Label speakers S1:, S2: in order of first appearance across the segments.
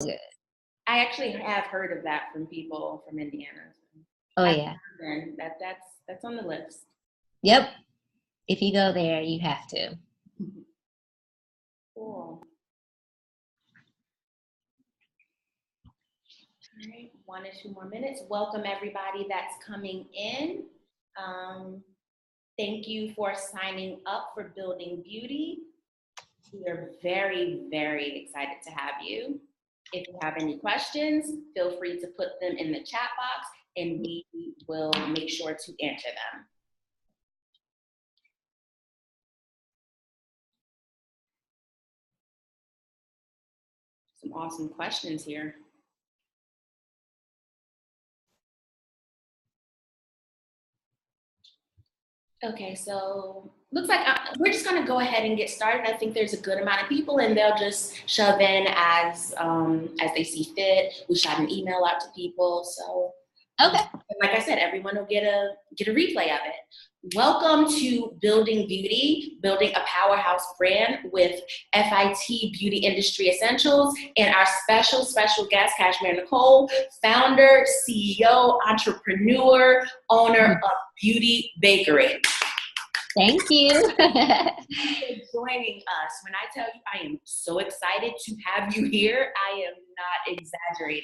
S1: good.
S2: I actually have heard of that from people from Indiana.
S1: Oh
S2: I've
S1: yeah.
S2: been, that's on the list.
S1: Yep. If you go there, you have to.
S2: Cool. All right, 1 or 2 more minutes. Welcome everybody that's coming in. Thank you for signing up for Building Beauty. We are very, very excited to have you. If you have any questions, feel free to put them in the chat box and we will make sure to answer them. Some awesome questions here. Okay, so looks like we're just gonna go ahead and get started. I think there's a good amount of people, and they'll just shove in as they see fit. We shot an email out to people, so
S1: Okay.
S2: like I said, everyone will get a replay of it. Welcome to Building Beauty, building a powerhouse brand with FIT Beauty Industry Essentials, and our special guest, Cashmere Nicole, founder, CEO, entrepreneur, owner of Beauty Bakerie.
S1: Thank you.
S2: For joining us. When I tell you I am so excited to have you here, I am not exaggerating.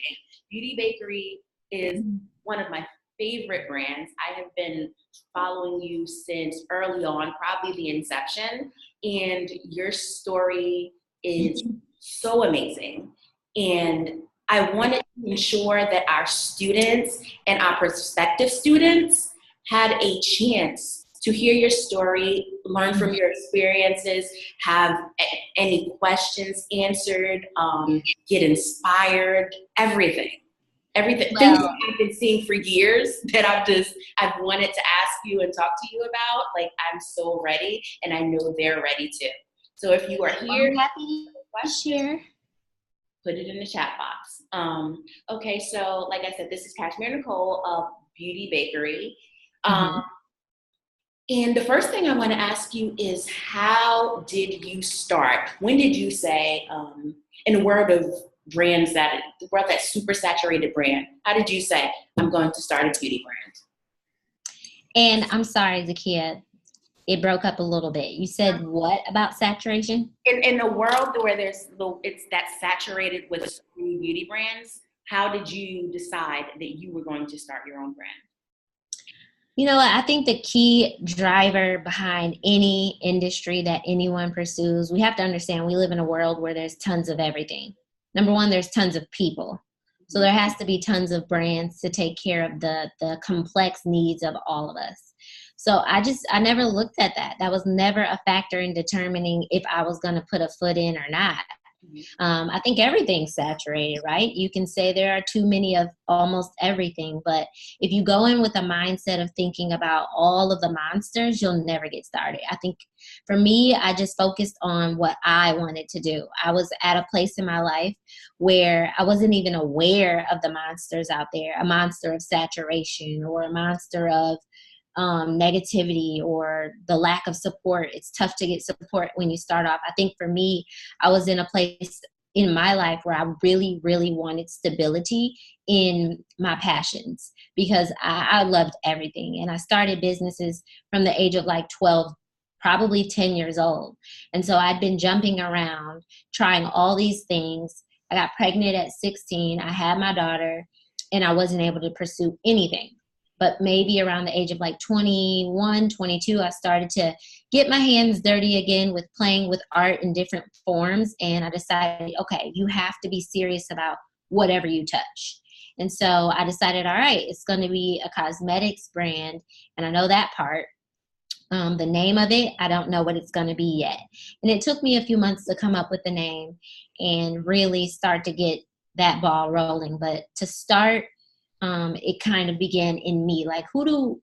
S2: Beauty Bakerie is one of my favorite brands. I have been following you since early on, probably the inception, and your story is so amazing. And I wanted to ensure that our students and our prospective students had a chance to hear your story, learn from your experiences, have any questions answered, get inspired, everything. Everything, things that I've been seeing for years that I've wanted to ask you and talk to you about. Like, I'm so ready, and I know they're ready too. So if you are here,
S1: I'm happy to share.
S2: Put it in the chat box. Okay, so like I said, this is Cashmere Nicole of Beauty Bakerie. And the first thing I want to ask you is, how did you start? When did you say, in the world of brands, that super saturated brand, how did you say, I'm going to start a beauty brand?
S1: And I'm sorry, Zakia, it broke up a little bit. You said what about saturation?
S2: In a world where it's that saturated with so many beauty brands, how did you decide that you were going to start your own brand?
S1: You know what? I think the key driver behind any industry that anyone pursues, we have to understand we live in a world where there's tons of everything. Number one, there's tons of people. So there has to be tons of brands to take care of the complex needs of all of us. So I never looked at that. That was never a factor in determining if I was going to put a foot in or not. I think everything's saturated, right? You can say there are too many of almost everything, but if you go in with a mindset of thinking about all of the monsters, you'll never get started. I think for me, I just focused on what I wanted to do. I was at a place in my life where I wasn't even aware of the monsters out there, a monster of saturation or a monster of negativity or the lack of support. It's tough to get support when you start off. I think for me, I was in a place in my life where I really, really wanted stability in my passions because I loved everything. And I started businesses from the age of like 12, probably 10 years old. And so I'd been jumping around, trying all these things. I got pregnant at 16. I had my daughter, and I wasn't able to pursue anything. But maybe around the age of like 21, 22, I started to get my hands dirty again with playing with art in different forms. And I decided, okay, you have to be serious about whatever you touch. And so I decided, all right, it's going to be a cosmetics brand. And I know that part. The name of it, I don't know what it's going to be yet. And it took me a few months to come up with the name and really start to get that ball rolling. But to start, it kind of began in me. Like, what do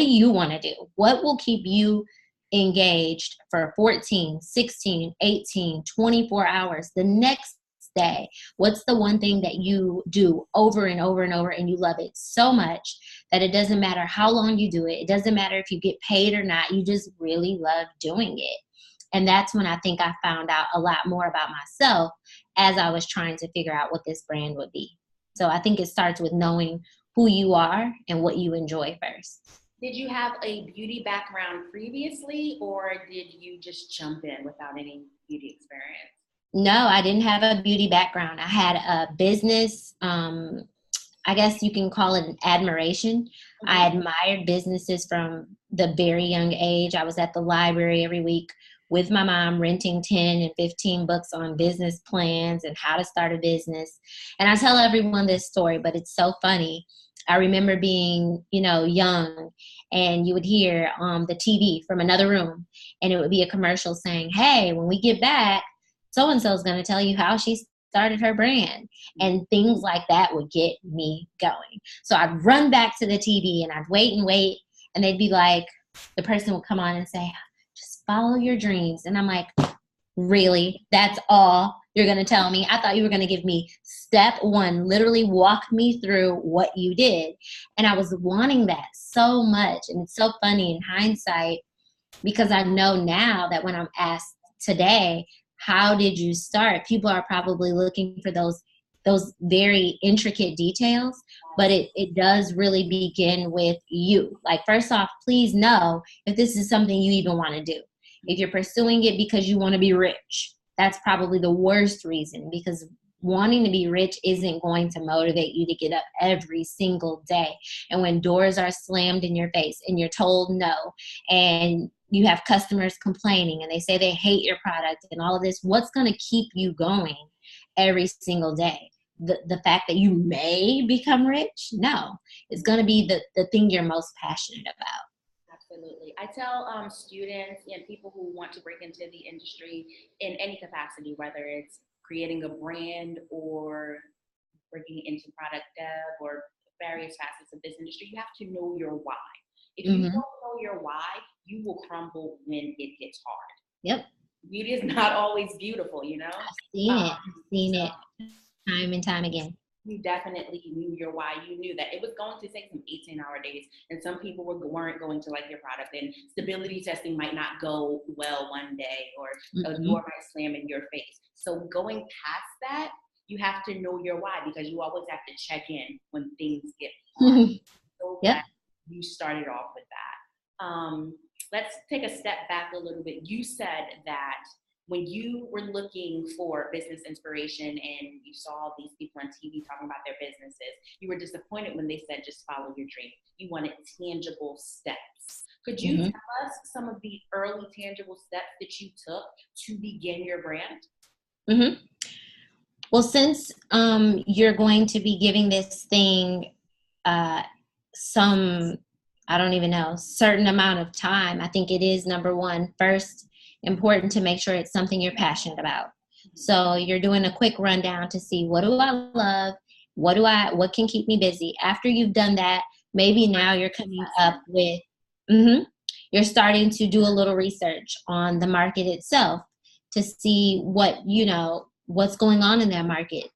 S1: you want to do? What will keep you engaged for 14, 16, 18, 24 hours the next day? What's the one thing that you do over and over and over and you love it so much that it doesn't matter how long you do it? It doesn't matter if you get paid or not. You just really love doing it. And that's when I think I found out a lot more about myself as I was trying to figure out what this brand would be. So I think it starts with knowing who you are and what you enjoy first.
S2: Did you have a beauty background previously, or did you just jump in without any beauty experience?
S1: No, I didn't have a beauty background. I had a business, I guess you can call it an admiration. I admired businesses from the very young age. I was at the library every week with my mom renting 10 and 15 books on business plans and how to start a business. And I tell everyone this story, but it's so funny. I remember being, young, and you would hear the TV from another room, and it would be a commercial saying, hey, when we get back, so-and-so is going to tell you how she started her brand. And things like that would get me going. So I'd run back to the TV and I'd wait and wait. And they'd be like, the person would come on and say, just follow your dreams. And I'm like, really? That's all you're going to tell me? I thought you were going to give me step one, literally walk me through what you did. And I was wanting that so much. And it's so funny in hindsight, because I know now that when I'm asked today, how did you start? People are probably looking for those very intricate details, but it does really begin with you. Like, first off, please know if this is something you even want to do. If you're pursuing it because you want to be rich, that's probably the worst reason, because wanting to be rich isn't going to motivate you to get up every single day. And when doors are slammed in your face and you're told no, and you have customers complaining and they say they hate your product and all of this, what's going to keep you going every single day? The fact that you may become rich? No, it's going to be the thing you're most passionate about.
S2: Absolutely. I tell students and people who want to break into the industry in any capacity, whether it's creating a brand or breaking into product dev or various facets of this industry, you have to know your why. If you don't know your why, you will crumble when it gets hard.
S1: Yep.
S2: Beauty is not always beautiful,
S1: I've seen it time and time again.
S2: You definitely knew your why. You knew that it was going to take some 18-hour days, and some people weren't going to like your product, and stability testing might not go well one day, or a door might slam in your face. So going past that, you have to know your why, because you always have to check in when things get hard. So
S1: yep.
S2: You started off with that. Let's take a step back a little bit. You said that when you were looking for business inspiration and you saw these people on TV talking about their businesses, you were disappointed when they said, just follow your dream. You wanted tangible steps. Could you tell us some of the early tangible steps that you took to begin your brand?
S1: Well, since you're going to be giving this thing some, I don't even know, certain amount of time, I think it is, number one, first, important to make sure it's something you're passionate about. So you're doing a quick rundown to see, what do I love? What can keep me busy? After you've done that, maybe now you're coming up with, you're starting to do a little research on the market itself to see what's going on in that market.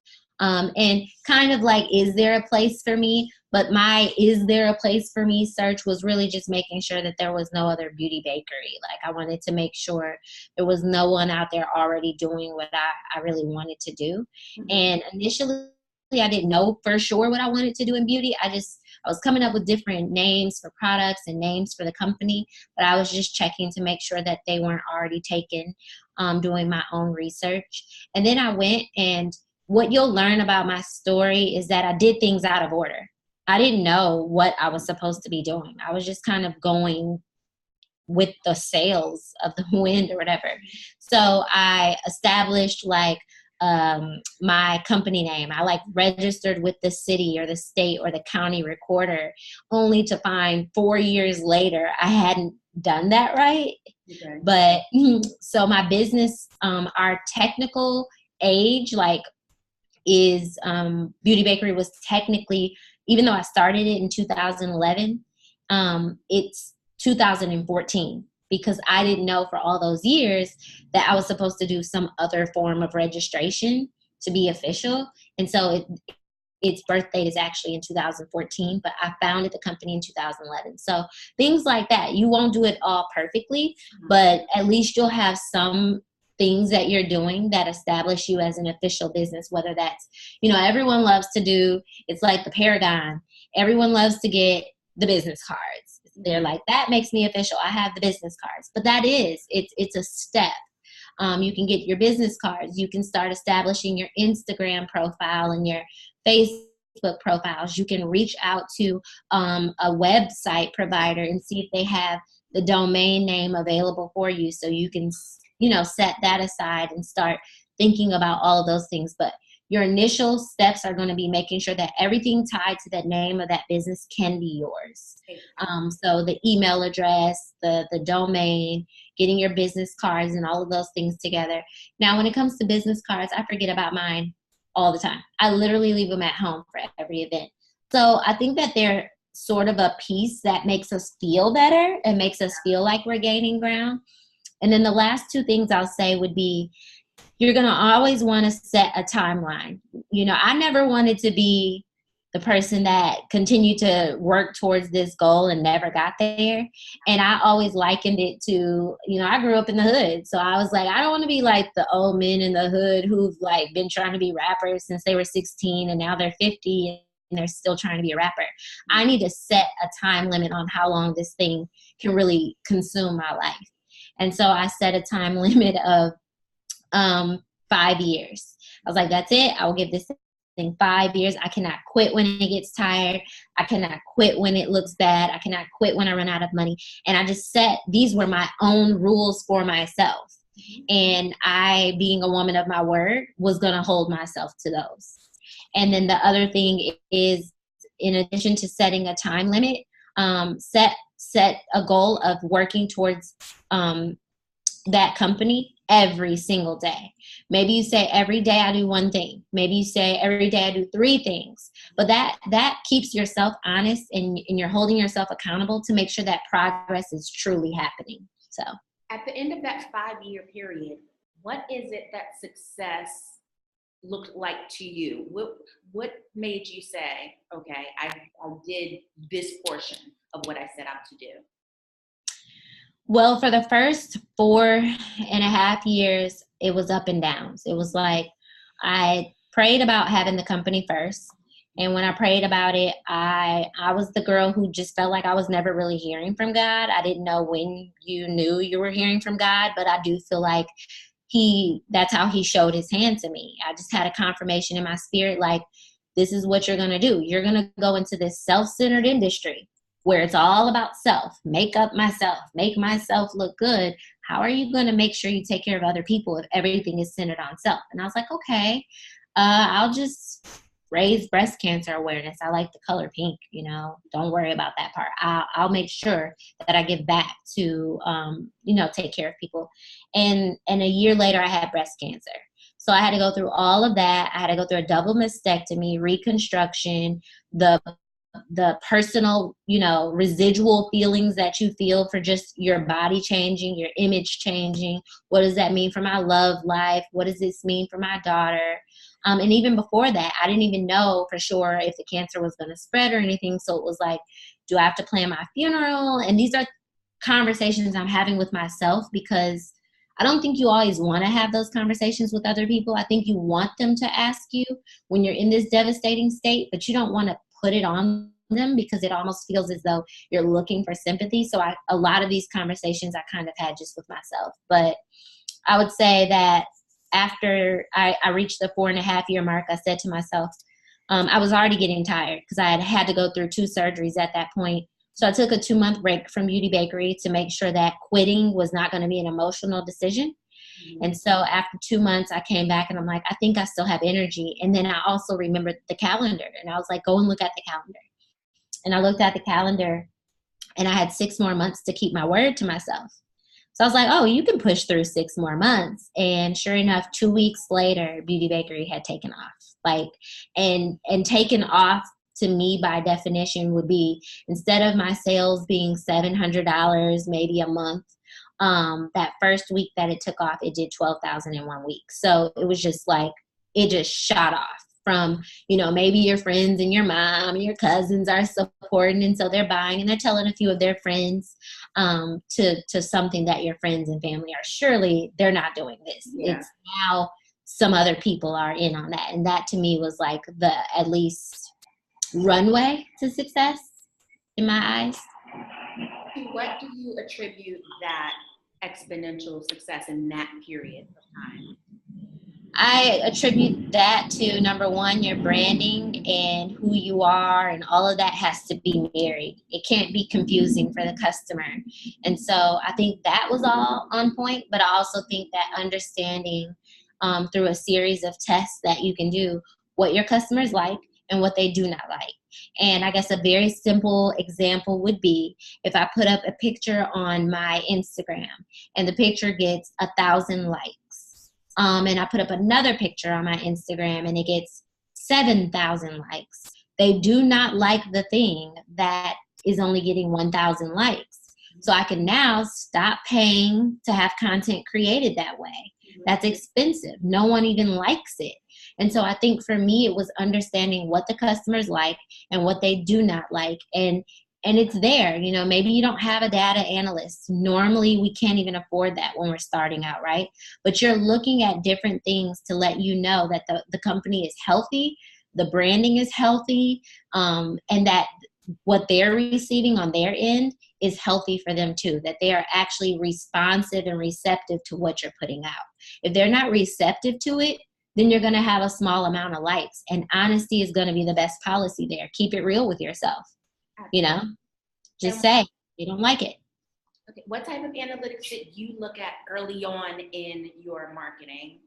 S1: And kind of like, is there a place for me? But my is there a place for me search was really just making sure that there was no other beauty bakery. Like, I wanted to make sure there was no one out there already doing what I really wanted to do. And initially, I didn't know for sure what I wanted to do in beauty. I was coming up with different names for products and names for the company, but I was just checking to make sure that they weren't already taken, doing my own research. And then I went, and what you'll learn about my story is that I did things out of order. I didn't know what I was supposed to be doing. I was just kind of going with the sails of the wind or whatever. So I established my company name. I registered with the city or the state or the county recorder, only to find 4 years later I hadn't done that right. Okay. But so my business, our technical age is Beauty Bakerie was technically, even though I started it in 2011, it's 2014, because I didn't know for all those years that I was supposed to do some other form of registration to be official. And so its birth date is actually in 2014, but I founded the company in 2011. So things like that. You won't do it all perfectly, but at least you'll have some things that you're doing that establish you as an official business, whether that's, everyone loves to do, it's like the paradigm. Everyone loves to get the business cards. They're like, that makes me official. I have the business cards. But it's a step. You can get your business cards. You can start establishing your Instagram profile and your Facebook profiles. You can reach out to a website provider and see if they have the domain name available for you, so you can, set that aside and start thinking about all of those things. But your initial steps are going to be making sure that everything tied to the name of that business can be yours. So the email address, the domain, getting your business cards and all of those things together. Now, when it comes to business cards, I forget about mine all the time. I literally leave them at home for every event. So I think that they're sort of a piece that makes us feel better and makes us feel like we're gaining ground. And then the last two things I'll say would be, you're going to always want to set a timeline. I never wanted to be the person that continued to work towards this goal and never got there. And I always likened it to, I grew up in the hood. So I was like, I don't want to be like the old men in the hood who've like been trying to be rappers since they were 16 and now they're 50 and they're still trying to be a rapper. I need to set a time limit on how long this thing can really consume my life. And so I set a time limit of 5 years. I was like, that's it. I will give this thing 5 years. I cannot quit when it gets tired. I cannot quit when it looks bad. I cannot quit when I run out of money. And I just these were my own rules for myself. And I, being a woman of my word, was going to hold myself to those. And then the other thing is, in addition to setting a time limit, set a goal of working towards that company every single day. Maybe you say every day I do one thing. Maybe you say every day I do 3 things. But that keeps yourself honest, and you're holding yourself accountable to make sure that progress is truly happening. So
S2: at the end of that 5-year period, what is it that success looked like to you? What made you say, okay, I did this portion of what I set out to do?
S1: Well, for the first 4.5 years, it was up and downs. It was like I prayed about having the company first. And when I prayed about it, I was the girl who just felt like I was never really hearing from God. I didn't know when you knew you were hearing from God, but I do feel like that's how he showed his hand to me. I just had a confirmation in my spirit, like, this is what you're going to do. You're going to go into this self-centered industry where it's all about self, make up myself, make myself look good. How are you going to make sure you take care of other people if everything is centered on self? And I was like, okay, I'll just raise breast cancer awareness. I like the color pink, don't worry about that part. I'll make sure that I give back to, take care of people. And a year later, I had breast cancer. So I had to go through all of that. I had to go through a double mastectomy, reconstruction, the personal, residual feelings that you feel for just your body changing, your image changing. What does that mean for my love life? What does this mean for my daughter? And even before that, I didn't even know for sure if the cancer was going to spread or anything. So it was like, do I have to plan my funeral? And these are conversations I'm having with myself, because I don't think you always want to have those conversations with other people. I think you want them to ask you when you're in this devastating state, but you don't want to put it on them because it almost feels as though you're looking for sympathy. So a lot of these conversations I kind of had just with myself. But I would say that after I reached the 4.5 year mark, I said to myself, I was already getting tired because I had to go through 2 surgeries at that point. So I took a 2-month break from Beauty Bakery to make sure that quitting was not going to be an emotional decision. Mm-hmm. And so after 2 months, I came back and I'm like, I think I still have energy. And then I also remembered the calendar, and I was like, go and look at the calendar. And I looked at the calendar and I had 6 more months to keep my word to myself. So I was like, oh, you can push through 6 more months. And sure enough, 2 weeks later, Beauty Bakery had taken off. And taken off to me by definition would be, instead of my sales being $700 maybe a month, that first week that it took off, it did $12,000 in 1 week. So it was just like, it just shot off from, maybe your friends and your mom and your cousins are supporting, and so they're buying and they're telling a few of their friends, to something that your friends and family are, surely they're not doing this.
S2: Yeah.
S1: It's now some other people are in on that. And that to me was like the, at least, runway to success in my eyes.
S2: To what do you attribute that exponential success in that period of time?
S1: I attribute that to, number one, your branding and who you are, and all of that has to be married. It can't be confusing for the customer. And so I think that was all on point, but I also think that understanding, through a series of tests that you can do, what your customers like and what they do not like. And I guess a very simple example would be if I put up a picture on my Instagram and the picture gets 1,000 likes. And I put up another picture on my Instagram and it gets 7,000 likes. They do not like the thing that is only getting 1,000 likes. So I can now stop paying to have content created that way. That's expensive. No one even likes it. And so I think for me, it was understanding what the customers like and what they do not like. And it's there, maybe you don't have a data analyst. Normally we can't even afford that when we're starting out, right? But you're looking at different things to let you know that the company is healthy, the branding is healthy, and that what they're receiving on their end is healthy for them too, that they are actually responsive and receptive to what you're putting out. If they're not receptive to it, then you're going to have a small amount of likes. And honesty is going to be the best policy there. Keep it real with yourself. Just say you don't like it.
S2: Okay. What type of analytics did you look at early on in your marketing?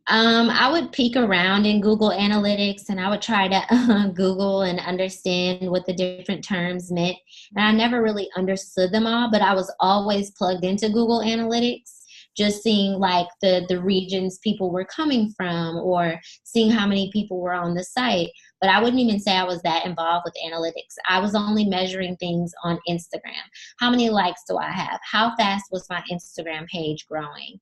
S1: I would peek around in Google Analytics and I would try to Google and understand what the different terms meant. And I never really understood them all, but I was always plugged into Google Analytics, just seeing like the regions people were coming from or seeing how many people were on the site. But I wouldn't even say I was that involved with analytics. I was only measuring things on Instagram. How many likes do I have? How fast was my Instagram page growing?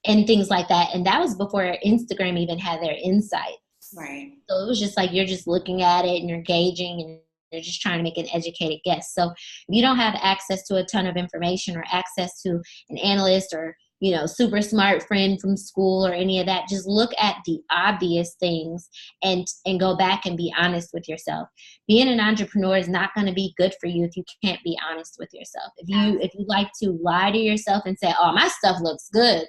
S1: And things like that. And that was before Instagram even had their insights.
S2: Right.
S1: So it was just like, you're just looking at it and you're gauging and you're just trying to make an educated guess. So if you don't have access to a ton of information or access to an analyst or, super smart friend from school or any of that, just look at the obvious things and go back and be honest with yourself. Being an entrepreneur is not going to be good for you if you can't be honest with yourself. If you like to lie to yourself and say, oh, my stuff looks good,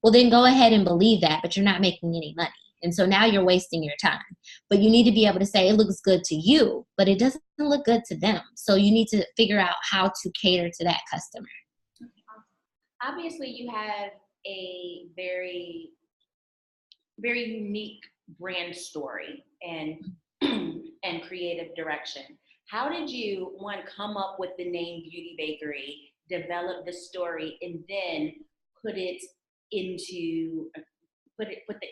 S1: well, then go ahead and believe that, but you're not making any money. And so now you're wasting your time. But you need to be able to say it looks good to you, but it doesn't look good to them. So you need to figure out how to cater to that customer.
S2: Obviously, you have a very, very unique brand story and and creative direction. How did you, one, come up with the name Beauty Bakerie, develop the story, and then put the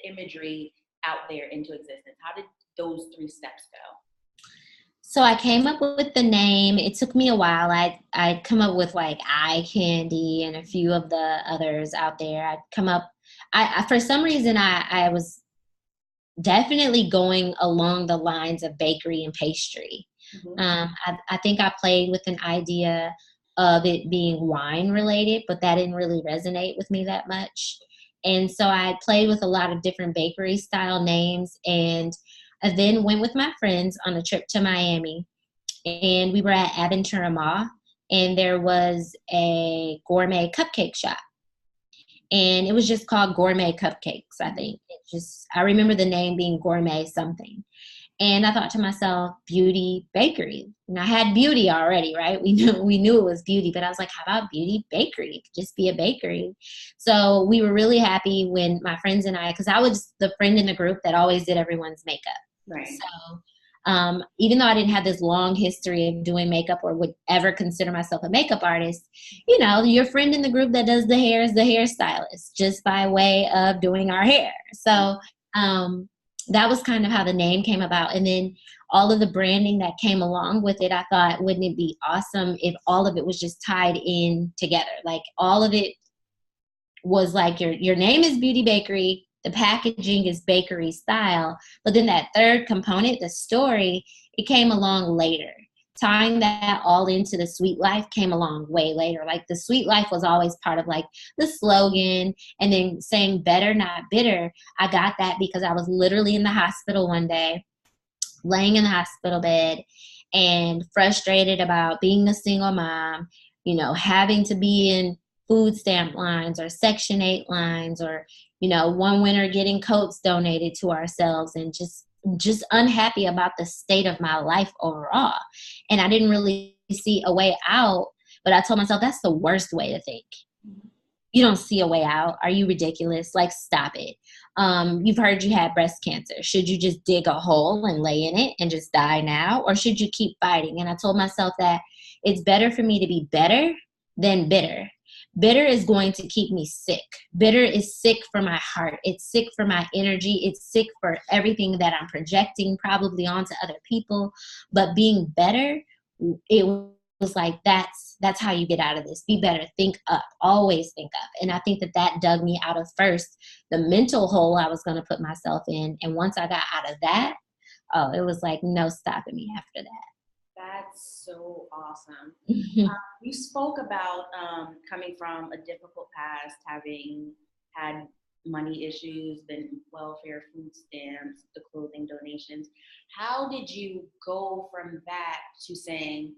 S2: imagery out there into existence? How did those 3 steps go?
S1: So I came up with the name. It took me a while. I'd come up with like eye candy and a few of the others out there. I for some reason, I was definitely going along the lines of bakery and pastry. Mm-hmm. I think I played with an idea of it being wine related, but that didn't really resonate with me that much. And so I played with a lot of different bakery style names, and I then went with my friends on a trip to Miami, and we were at Aventura Mall, and there was a gourmet cupcake shop. And it was just called Gourmet Cupcakes, I think. I remember the name being Gourmet something. And I thought to myself, Beauty Bakery. And I had beauty already, right? We knew it was beauty, but I was like, how about Beauty Bakery? Just be a bakery. So we were really happy when my friends and I, because I was the friend in the group that always did everyone's makeup.
S2: Right.
S1: So even though I didn't have this long history of doing makeup or would ever consider myself a makeup artist, your friend in the group that does the hair is the hairstylist, just by way of doing our hair. So that was kind of how the name came about. And then all of the branding that came along with it, I thought, wouldn't it be awesome if all of it was just tied in together? Like all of it was like your name is Beauty Bakery. The packaging is bakery style. But then that third component, the story, it came along later. Tying that all into the sweet life came along way later. Like the sweet life was always part of like the slogan, and then saying better, not bitter. I got that because I was literally in the hospital one day, laying in the hospital bed and frustrated about being a single mom, having to be in food stamp lines or Section 8 lines, or, one winter getting coats donated to ourselves, and just unhappy about the state of my life overall. And I didn't really see a way out, but I told myself that's the worst way to think. You don't see a way out. Are you ridiculous? Like, stop it. You've heard you had breast cancer. Should you just dig a hole and lay in it and just die now? Or should you keep fighting? And I told myself that it's better for me to be better than bitter. Bitter is going to keep me sick. Bitter is sick for my heart. It's sick for my energy. It's sick for everything that I'm projecting probably onto other people. But being better, it was like, that's how you get out of this. Be better. Think up. Always think up. And I think that dug me out of first the mental hole I was going to put myself in. And once I got out of that, it was like no stopping me after that.
S2: That's so awesome.
S1: Mm-hmm.
S2: You spoke about coming from a difficult past, having had money issues, been welfare, food stamps, the clothing donations. How did you go from that to saying,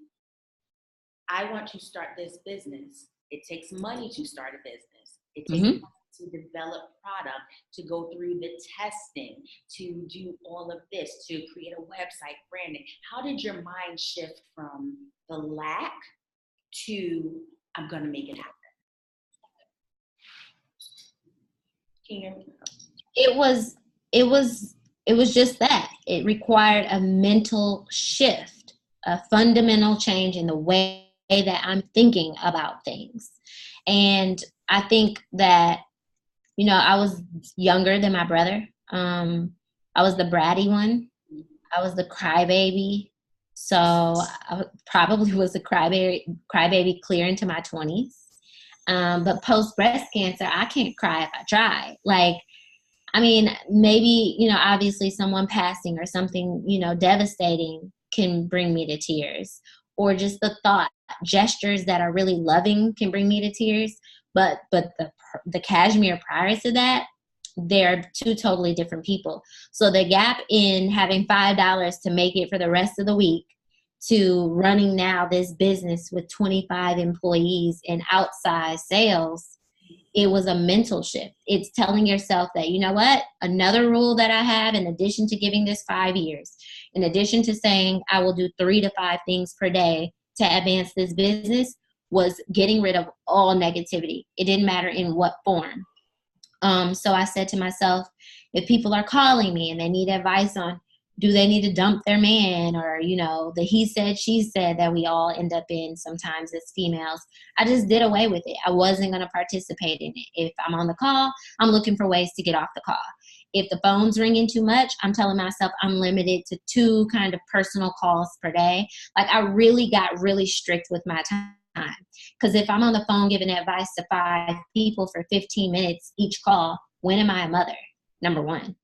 S2: I want to start this business? It takes money to start a business. It takes money to develop product, to go through the testing, to do all of this, to create a website, branding. How did your mind shift from the lack to I'm gonna make it happen? Can you hear me?
S1: It was just that. It required a mental shift, a fundamental change in the way that I'm thinking about things. And I think that, I was younger than my brother. I was the bratty one. I was the crybaby. So I probably was a crybaby clear into my 20s. But post breast cancer, I can't cry if I try. Like, I mean, maybe, obviously someone passing or something, devastating can bring me to tears, or just the thought gestures that are really loving can bring me to tears. But the Cashmere prior to that, they're two totally different people. So the gap in having $5 to make it for the rest of the week to running now this business with 25 employees and outside sales, it was a mental shift. It's telling yourself that, you know what, another rule that I have, in addition to giving this 5 years, in addition to saying I will do 3 to 5 things per day to advance this business, was getting rid of all negativity. It didn't matter in what form. So I said to myself, if people are calling me and they need advice on, do they need to dump their man, or, the he said, she said that we all end up in sometimes as females, I just did away with it. I wasn't going to participate in it. If I'm on the call, I'm looking for ways to get off the call. If the phone's ringing too much, I'm telling myself I'm limited to 2 kind of personal calls per day. Like, I really got really strict with my time. Because if I'm on the phone giving advice to 5 people for 15 minutes each call, when am I a mother? Number 1.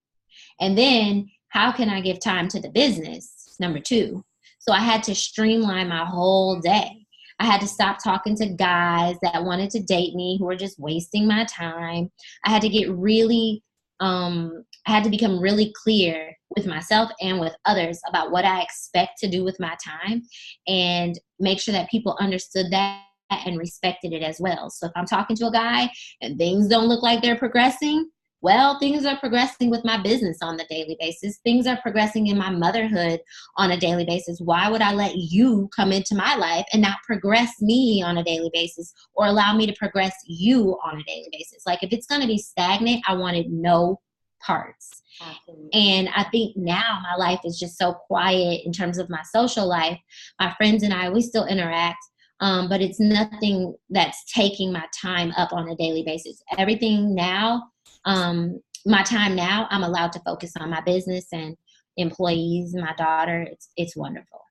S1: And then how can I give time to the business? Number 2. So I had to streamline my whole day. I had to stop talking to guys that wanted to date me, who were just wasting my time. I had to get really, I had to become really clear with myself and with others about what I expect to do with my time, and make sure that people understood that and respected it as well. So if I'm talking to a guy and things don't look like they're progressing, well, things are progressing with my business on the daily basis. Things are progressing in my motherhood on a daily basis. Why would I let you come into my life and not progress me on a daily basis, or allow me to progress you on a daily basis? Like, if it's going to be stagnant, I wanted no parts. Absolutely. And I think now my life is just so quiet in terms of my social life. My friends and I, we still interact. But it's nothing that's taking my time up on a daily basis. Everything now, my time now, I'm allowed to focus on my business and employees, my daughter. It's wonderful.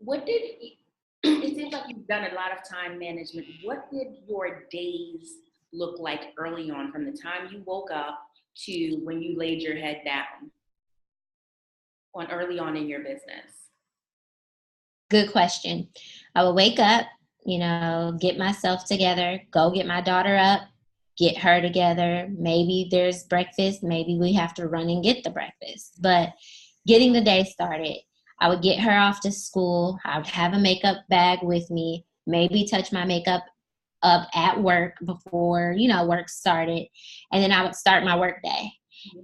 S2: It seems like you've done a lot of time management. What did your days look like early on, from the time you woke up to when you laid your head down on early on in your business?
S1: Good question. I would wake up, get myself together, go get my daughter up, get her together. Maybe there's breakfast. Maybe we have to run and get the breakfast. But getting the day started, I would get her off to school. I would have a makeup bag with me, maybe touch my makeup up at work before, work started. And then I would start my work day.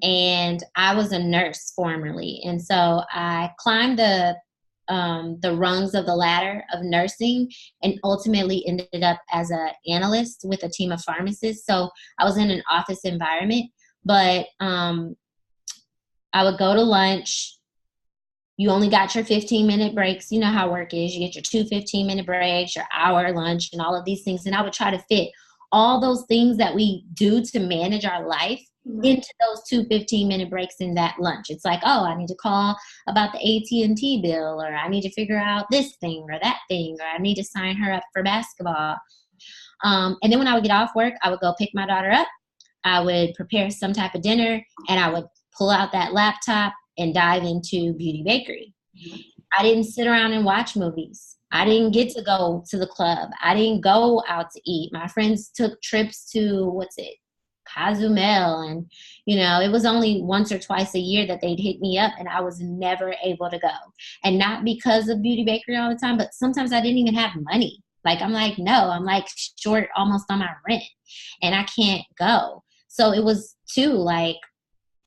S1: And I was a nurse formerly. And so I climbed the rungs of the ladder of nursing and ultimately ended up as an analyst with a team of pharmacists. So I was in an office environment, but I would go to lunch. You only got your 15-minute breaks. You know how work is. You get your 2 15-minute breaks, your hour lunch, and all of these things. And I would try to fit all those things that we do to manage our life into those 2 15-minute breaks in that lunch. It's like, oh, I need to call about the AT&T bill, or I need to figure out this thing or that thing, or I need to sign her up for basketball. And then when I would get off work, I would go pick my daughter up. I would prepare some type of dinner, and I would pull out that laptop and dive into Beauty Bakerie. I didn't sit around and watch movies. I didn't get to go to the club. I didn't go out to eat. My friends took trips to, Cozumel. And, it was only once or twice a year that they'd hit me up, and I was never able to go. And not because of Beauty Bakerie all the time, but sometimes I didn't even have money. I'm short almost on my rent, and I can't go. So it was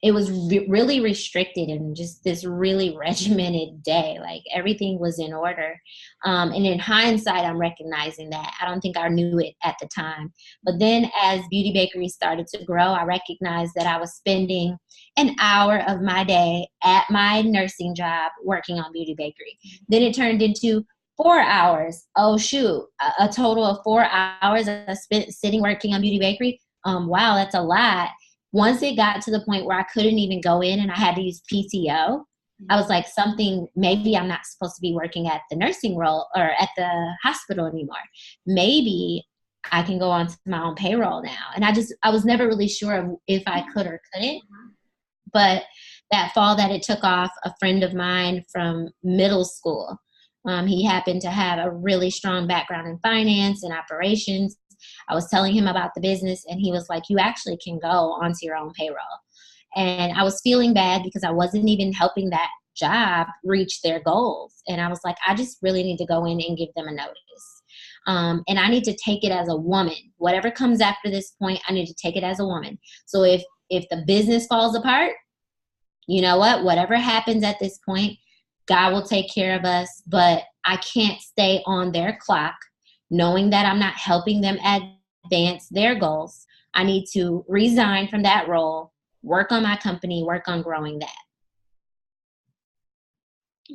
S1: it was really restricted and just this really regimented day. Everything was in order. And in hindsight, I'm recognizing that. I don't think I knew it at the time. But then as Beauty Bakerie started to grow, I recognized that I was spending an hour of my day at my nursing job working on Beauty Bakerie. Then it turned into 4 hours. Oh, shoot. A total of 4 hours I spent sitting working on Beauty Bakerie. Wow, that's a lot. Once it got to the point where I couldn't even go in and I had to use PTO, I was like, maybe I'm not supposed to be working at the nursing role or at the hospital anymore. Maybe I can go onto my own payroll now. And I was never really sure of if I could or couldn't. But that fall that it took off, a friend of mine from middle school, he happened to have a really strong background in finance and operations. I was telling him about the business, and he was like, you actually can go onto your own payroll. And I was feeling bad because I wasn't even helping that job reach their goals. And I was like, I just really need to go in and give them a notice. And I need to take it as a woman. Whatever comes after this point, I need to take it as a woman. So if the business falls apart, you know what? Whatever happens at this point, God will take care of us. But I can't stay on their clock knowing that I'm not helping them advance their goals. I need to resign from that role, work on my company, work on growing that.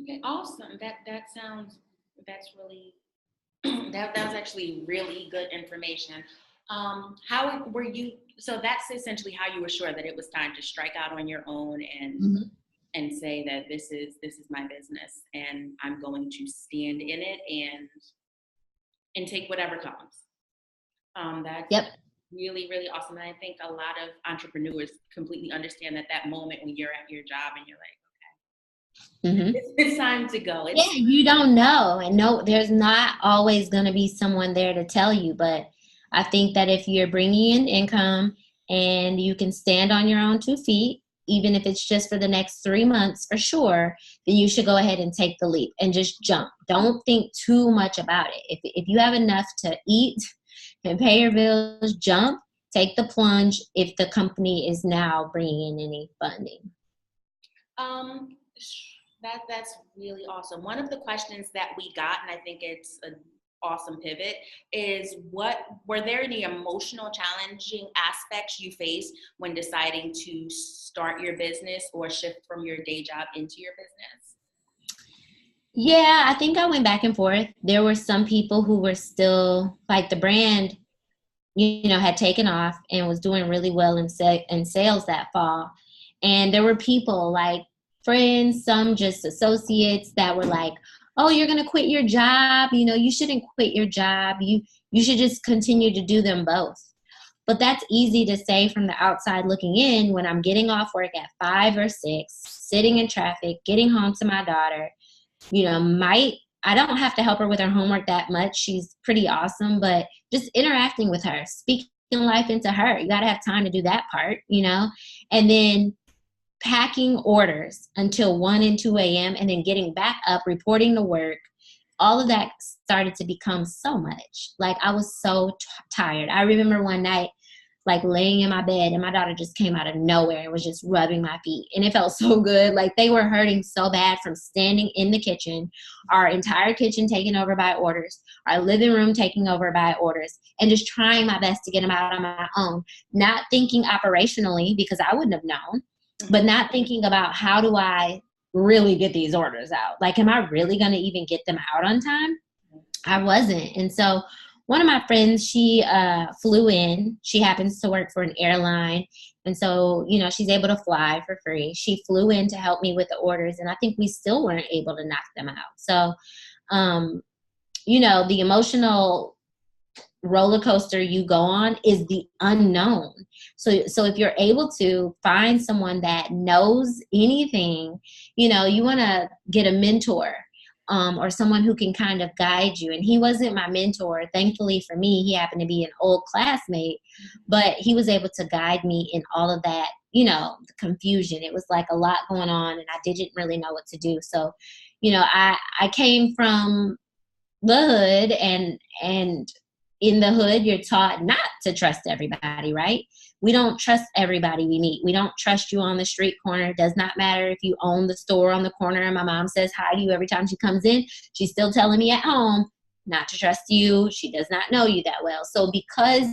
S2: Okay, awesome. That's really, that was actually really good information. How were you, so that's essentially how you were sure that it was time to strike out on your own and say that this is my business and I'm going to stand in it and take whatever comes. That's really, really awesome. And I think a lot of entrepreneurs completely understand that moment when you're at your job and you're like, okay, it's time to go.
S1: You don't know. And no, there's not always going to be someone there to tell you. But I think that if you're bringing in income and you can stand on your own 2 feet, even if it's just for the next 3 months for sure, then you should go ahead and take the leap and just jump. Don't think too much about it. If you have enough to eat and pay your bills, jump, take the plunge if the company is now bringing in any funding.
S2: That's really awesome. One of the questions that we got, and I think it's an awesome pivot, is were there any emotional challenging aspects you faced when deciding to start your business or shift from your day job into your business?
S1: Yeah, I think I went back and forth. There were some people who were still, the brand, had taken off and was doing really well in sales that fall. And there were people friends, some just associates that were like, oh, you're going to quit your job. You shouldn't quit your job. You should just continue to do them both. But that's easy to say from the outside looking in when I'm getting off work at 5 or 6, sitting in traffic, getting home to my daughter. I don't have to help her with her homework that much. She's pretty awesome, but just interacting with her, speaking life into her. You got to have time to do that part, and then packing orders until 1 and 2 a.m. and then getting back up, reporting to work. All of that started to become so much. Like, I was so tired. I remember one night, like, laying in my bed, and my daughter just came out of nowhere and was just rubbing my feet. And it felt so good. Like, they were hurting so bad from standing in the kitchen, our entire kitchen taken over by orders, our living room taken over by orders, and just trying my best to get them out on my own. Not thinking operationally, because I wouldn't have known, but not thinking about, how do I really get these orders out? Like, am I really going to even get them out on time? I wasn't. And so one of my friends, she flew in. She happens to work for an airline. And so, she's able to fly for free. She flew in to help me with the orders. And I think we still weren't able to knock them out. So, the emotional roller coaster you go on is the unknown. So if you're able to find someone that knows anything, you want to get a mentor. Or someone who can kind of guide you. And he wasn't my mentor. Thankfully for me, he happened to be an old classmate, but he was able to guide me in all of that, the confusion. It was like a lot going on and I didn't really know what to do. So, I came from the hood, and in the hood, you're taught not to trust everybody, right? We don't trust everybody we meet. We don't trust you on the street corner. It does not matter if you own the store on the corner and my mom says hi to you every time she comes in. She's still telling me at home not to trust you. She does not know you that well. So because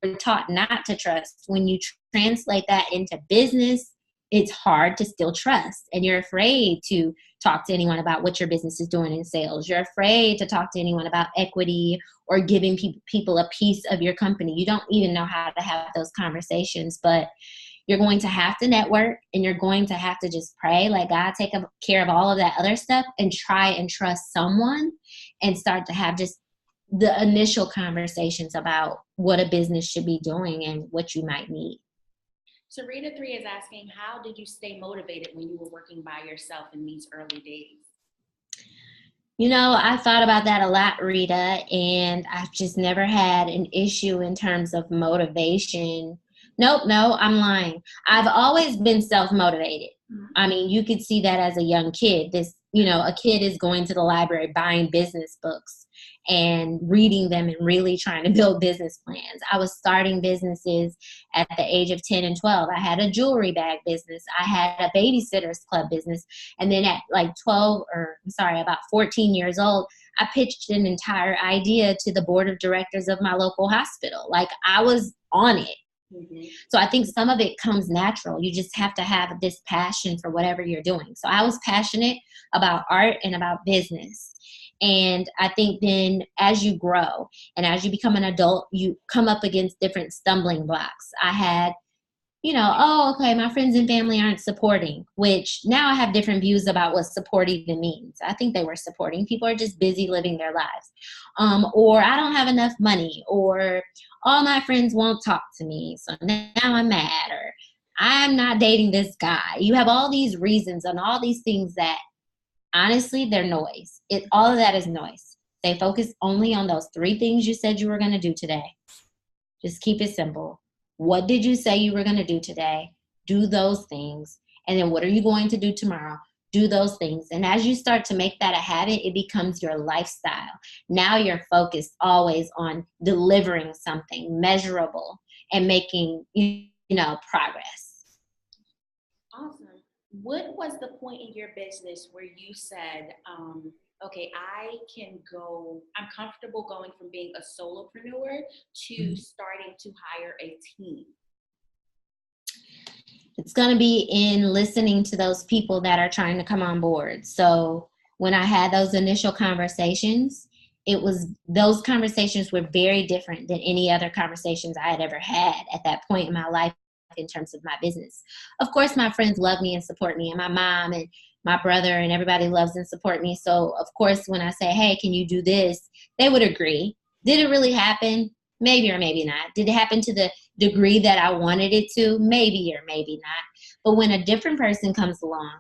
S1: we're taught not to trust, when you translate that into business, it's hard to still trust. And you're afraid to talk to anyone about what your business is doing in sales. You're afraid to talk to anyone about equity or giving people a piece of your company. You don't even know how to have those conversations, but you're going to have to network, and you're going to have to just pray, like, God, take care of all of that other stuff, and try and trust someone and start to have just the initial conversations about what a business should be doing and what you might need.
S2: Sarita 3 is asking, how did you stay motivated when you were working by yourself in these early days?
S1: I thought about that a lot, Rita, and I've just never had an issue in terms of motivation. No, I'm lying. I've always been self-motivated. I mean, you could see that as a young kid. A kid is going to the library, buying business books and reading them and really trying to build business plans. I was starting businesses at the age of 10 and 12. I had a jewelry bag business. I had a babysitters club business. And then at like about 14 years old, I pitched an entire idea to the board of directors of my local hospital. Like, I was on it. Mm-hmm. So I think some of it comes natural. You just have to have this passion for whatever you're doing. So I was passionate about art and about business. And I think then as you grow and as you become an adult, you come up against different stumbling blocks. I had, my friends and family aren't supporting, which now I have different views about what support even means. I think they were supporting. People are just busy living their lives. Or I don't have enough money, or all my friends won't talk to me, so now I'm mad, or I'm not dating this guy. You have all these reasons and all these things that, honestly, they're noise. All of that is noise. They focus only on those 3 things you said you were going to do today. Just keep it simple. What did you say you were going to do today? Do those things. And then what are you going to do tomorrow? Do those things. And as you start to make that a habit, it becomes your lifestyle. Now you're focused always on delivering something measurable and making, progress.
S2: Awesome. What was the point in your business where you said, okay, I'm comfortable going from being a solopreneur to starting to hire a team?
S1: It's going to be in listening to those people that are trying to come on board. So when I had those initial conversations, those conversations were very different than any other conversations I had ever had at that point in my life in terms of my business. Of course, my friends love me and support me, and my mom and my brother and everybody loves and support me. So of course, when I say, hey, can you do this? They would agree. Did it really happen? Maybe or maybe not. Did it happen to the degree that I wanted it to? Maybe or maybe not. But when a different person comes along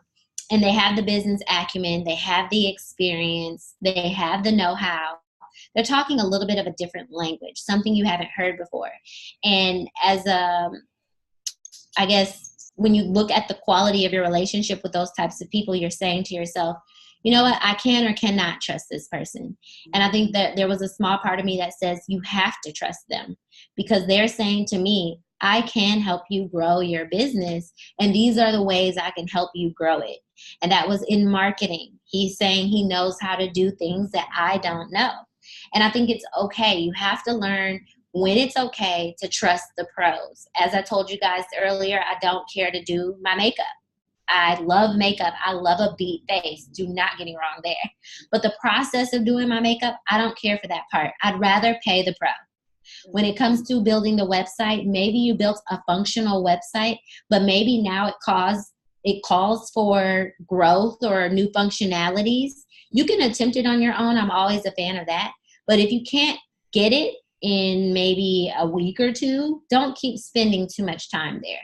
S1: and they have the business acumen, they have the experience, they have the know-how, they're talking a little bit of a different language, something you haven't heard before. And as a, I guess when you look at the quality of your relationship with those types of people, you're saying to yourself, you know what, I can or cannot trust this person. And I think that there was a small part of me that says you have to trust them, because they're saying to me, I can help you grow your business, and these are the ways I can help you grow it. And that was in marketing. He's saying he knows how to do things that I don't know. And I think it's okay. You have to learn when it's okay to trust the pros. As I told you guys earlier, I don't care to do my makeup. I love makeup. I love a beat face. Do not get me wrong there. But the process of doing my makeup, I don't care for that part. I'd rather pay the pro. When it comes to building the website, maybe you built a functional website, but maybe now it calls for growth or new functionalities. You can attempt it on your own. I'm always a fan of that. But if you can't get it in maybe a week or two, don't keep spending too much time there.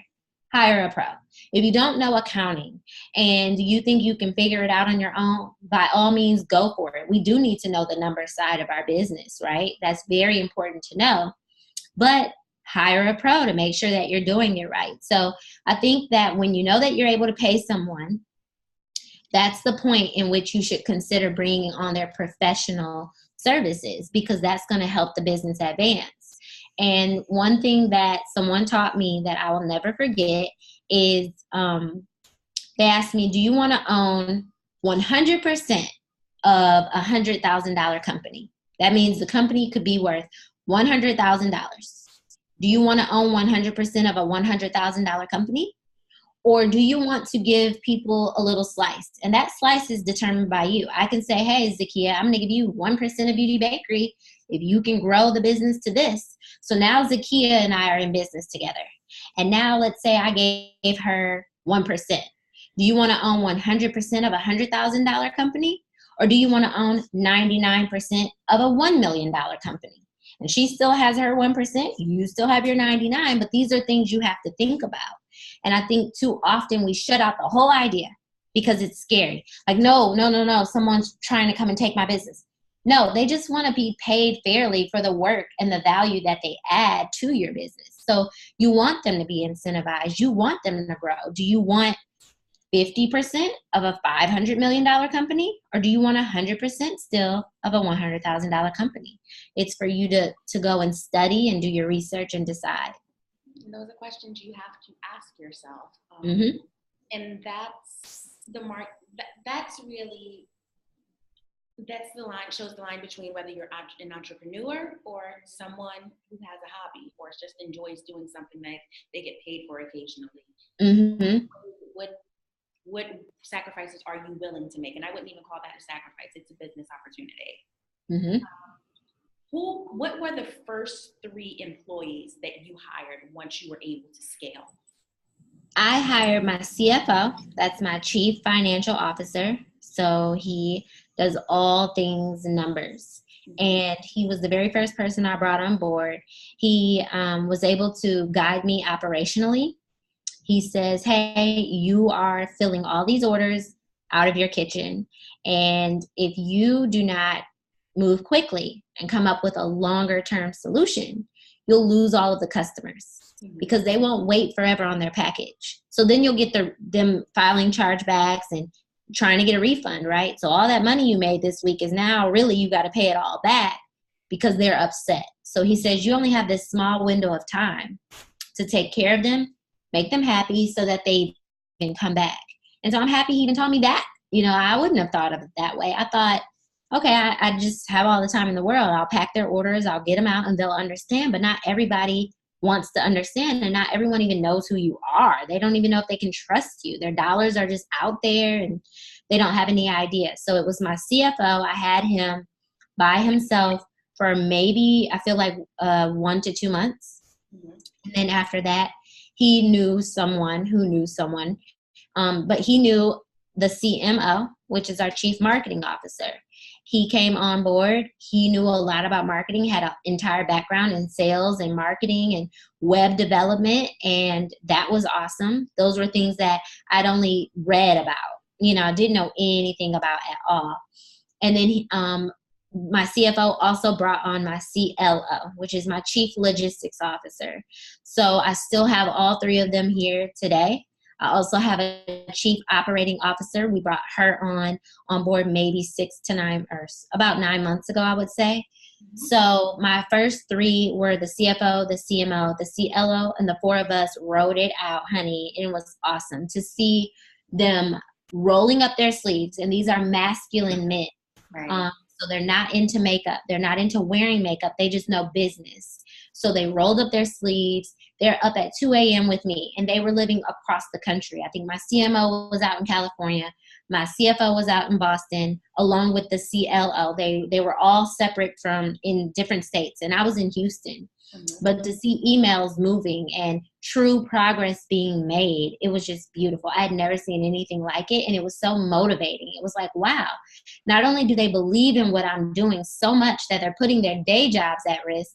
S1: Hire a pro. If you don't know accounting and you think you can figure it out on your own, by all means, go for it. We do need to know the number side of our business, right? That's very important to know. But hire a pro to make sure that you're doing it right. So I think that when you know that you're able to pay someone, that's the point in which you should consider bringing on their professional services, because that's going to help the business advance. And one thing that someone taught me that I will never forget is they asked me, do you want to own 100% of a $100,000 company? That means the company could be worth $100,000. Do you want to own 100% of a $100,000 company? Or do you want to give people a little slice? And that slice is determined by you. I can say, hey, Zakia, I'm going to give you 1% of Beauty Bakery if you can grow the business to this. So now Zakia and I are in business together. And now let's say I gave her 1%. Do you want to own 100% of a $100,000 company? Or do you want to own 99% of a $1 million company? And she still has her 1%. You still have your 99, but these are things you have to think about. And I think too often we shut out the whole idea because it's scary. Like, no, someone's trying to come and take my business. No, they just want to be paid fairly for the work and the value that they add to your business. So you want them to be incentivized. You want them to grow. Do you want 50% of a $500 million company, or do you want 100% still of a $100,000 company? It's for you to go and study and do your research and decide.
S2: And those are questions you have to ask yourself.
S1: Mm-hmm.
S2: And that's the mark. That's the line, shows the line between whether you're an entrepreneur or someone who has a hobby or just enjoys doing something that they get paid for occasionally.
S1: Mm-hmm.
S2: What sacrifices are you willing to make? And I wouldn't even call that a sacrifice. It's a business opportunity.
S1: Mm-hmm.
S2: What were the first 3 employees that you hired once you were able to scale?
S1: I hired my CFO. That's my Chief Financial Officer. So he does all things numbers. And he was the very first person I brought on board. He was able to guide me operationally. He says, hey, you are filling all these orders out of your kitchen. And if you do not move quickly and come up with a longer term solution, you'll lose all of the customers because they won't wait forever on their package. So then you'll get them filing chargebacks and trying to get a refund, right? So all that money you made this week is now really you got to pay it all back because they're upset. So he says you only have this small window of time to take care of them, make them happy so that they can come back. And so I'm happy he even told me that. I wouldn't have thought of it that way. I thought, okay, I just have all the time in the world. I'll pack their orders, I'll get them out, and they'll understand. But not everybody wants to understand, and not everyone even knows who you are. They don't even know if they can trust you. Their dollars are just out there, and they don't have any idea. So it was my CFO. I had him by himself for maybe, I feel like 1 to 2 months. Mm-hmm. And then after that, he knew someone who knew someone. But he knew the CMO, which is our chief marketing officer. He came on board. He knew a lot about marketing, had an entire background in sales and marketing and web development. And that was awesome. Those were things that I'd only read about, I didn't know anything about at all. And then my CFO also brought on my CLO, which is my chief logistics officer. So I still have all three of them here today. I also have a chief operating officer. We brought her on board maybe 6 to 9 or about 9 months ago, I would say. Mm-hmm. So my first three were the CFO, the CMO, the CLO, and the four of us wrote it out, honey. And it was awesome to see them rolling up their sleeves. And these are masculine men.
S2: Right.
S1: So they're not into makeup. They're not into wearing makeup. They just know business. So they rolled up their sleeves. They're up at 2 a.m. with me, and they were living across the country. I think my CMO was out in California. My CFO was out in Boston, along with the CLO. They were all separate from in different states, and I was in Houston. Mm-hmm. But to see emails moving and true progress being made, it was just beautiful. I had never seen anything like it, and it was so motivating. It was like, wow, not only do they believe in what I'm doing so much that they're putting their day jobs at risk,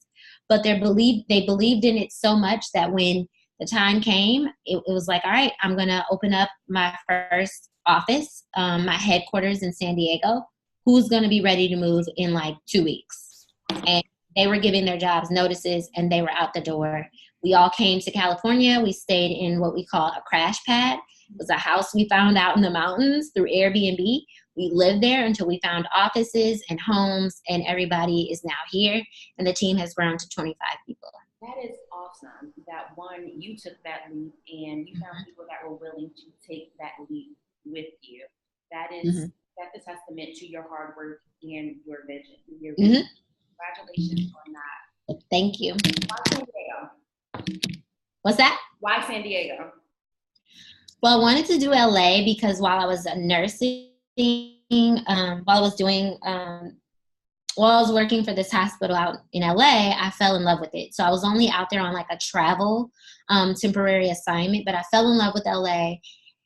S1: but they believed in it so much that when the time came, it was like, all right, I'm going to open up my first office, my headquarters in San Diego. Who's going to be ready to move in like 2 weeks? And they were giving their jobs notices, and they were out the door. We all came to California. We stayed in what we call a crash pad. It was a house we found out in the mountains through Airbnb. We lived there until we found offices and homes, and everybody is now here, and the team has grown to 25 people.
S2: That is awesome. That one, you took that leap, and you found people that were willing to take that leap with you. That is that's a testament to your hard work and your vision. Congratulations on that.
S1: Thank you.
S2: Why San Diego?
S1: What's that?
S2: Why San Diego?
S1: Well, I wanted to do LA because while I was nursing, while I was working for this hospital out in LA, I fell in love with it. So I was only out there on like a travel temporary assignment, but I fell in love with LA.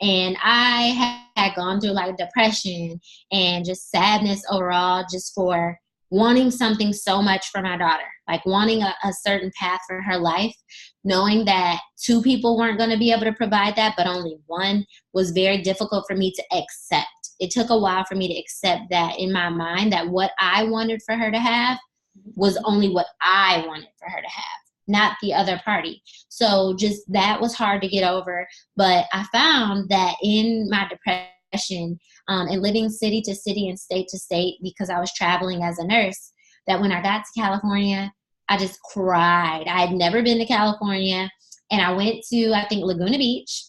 S1: And I had gone through like depression and just sadness overall, just for wanting something so much for my daughter, like wanting a certain path for her life, knowing that two people weren't going to be able to provide that, but only one, was very difficult for me to accept. It took a while for me to accept that in my mind, that what I wanted for her to have was only what I wanted for her to have, not the other party. So just that was hard to get over. But I found that in my depression, and living city to city and state to state, because I was traveling as a nurse, that when I got to California, I just cried. I had never been to California, and I went to, I think, Laguna Beach,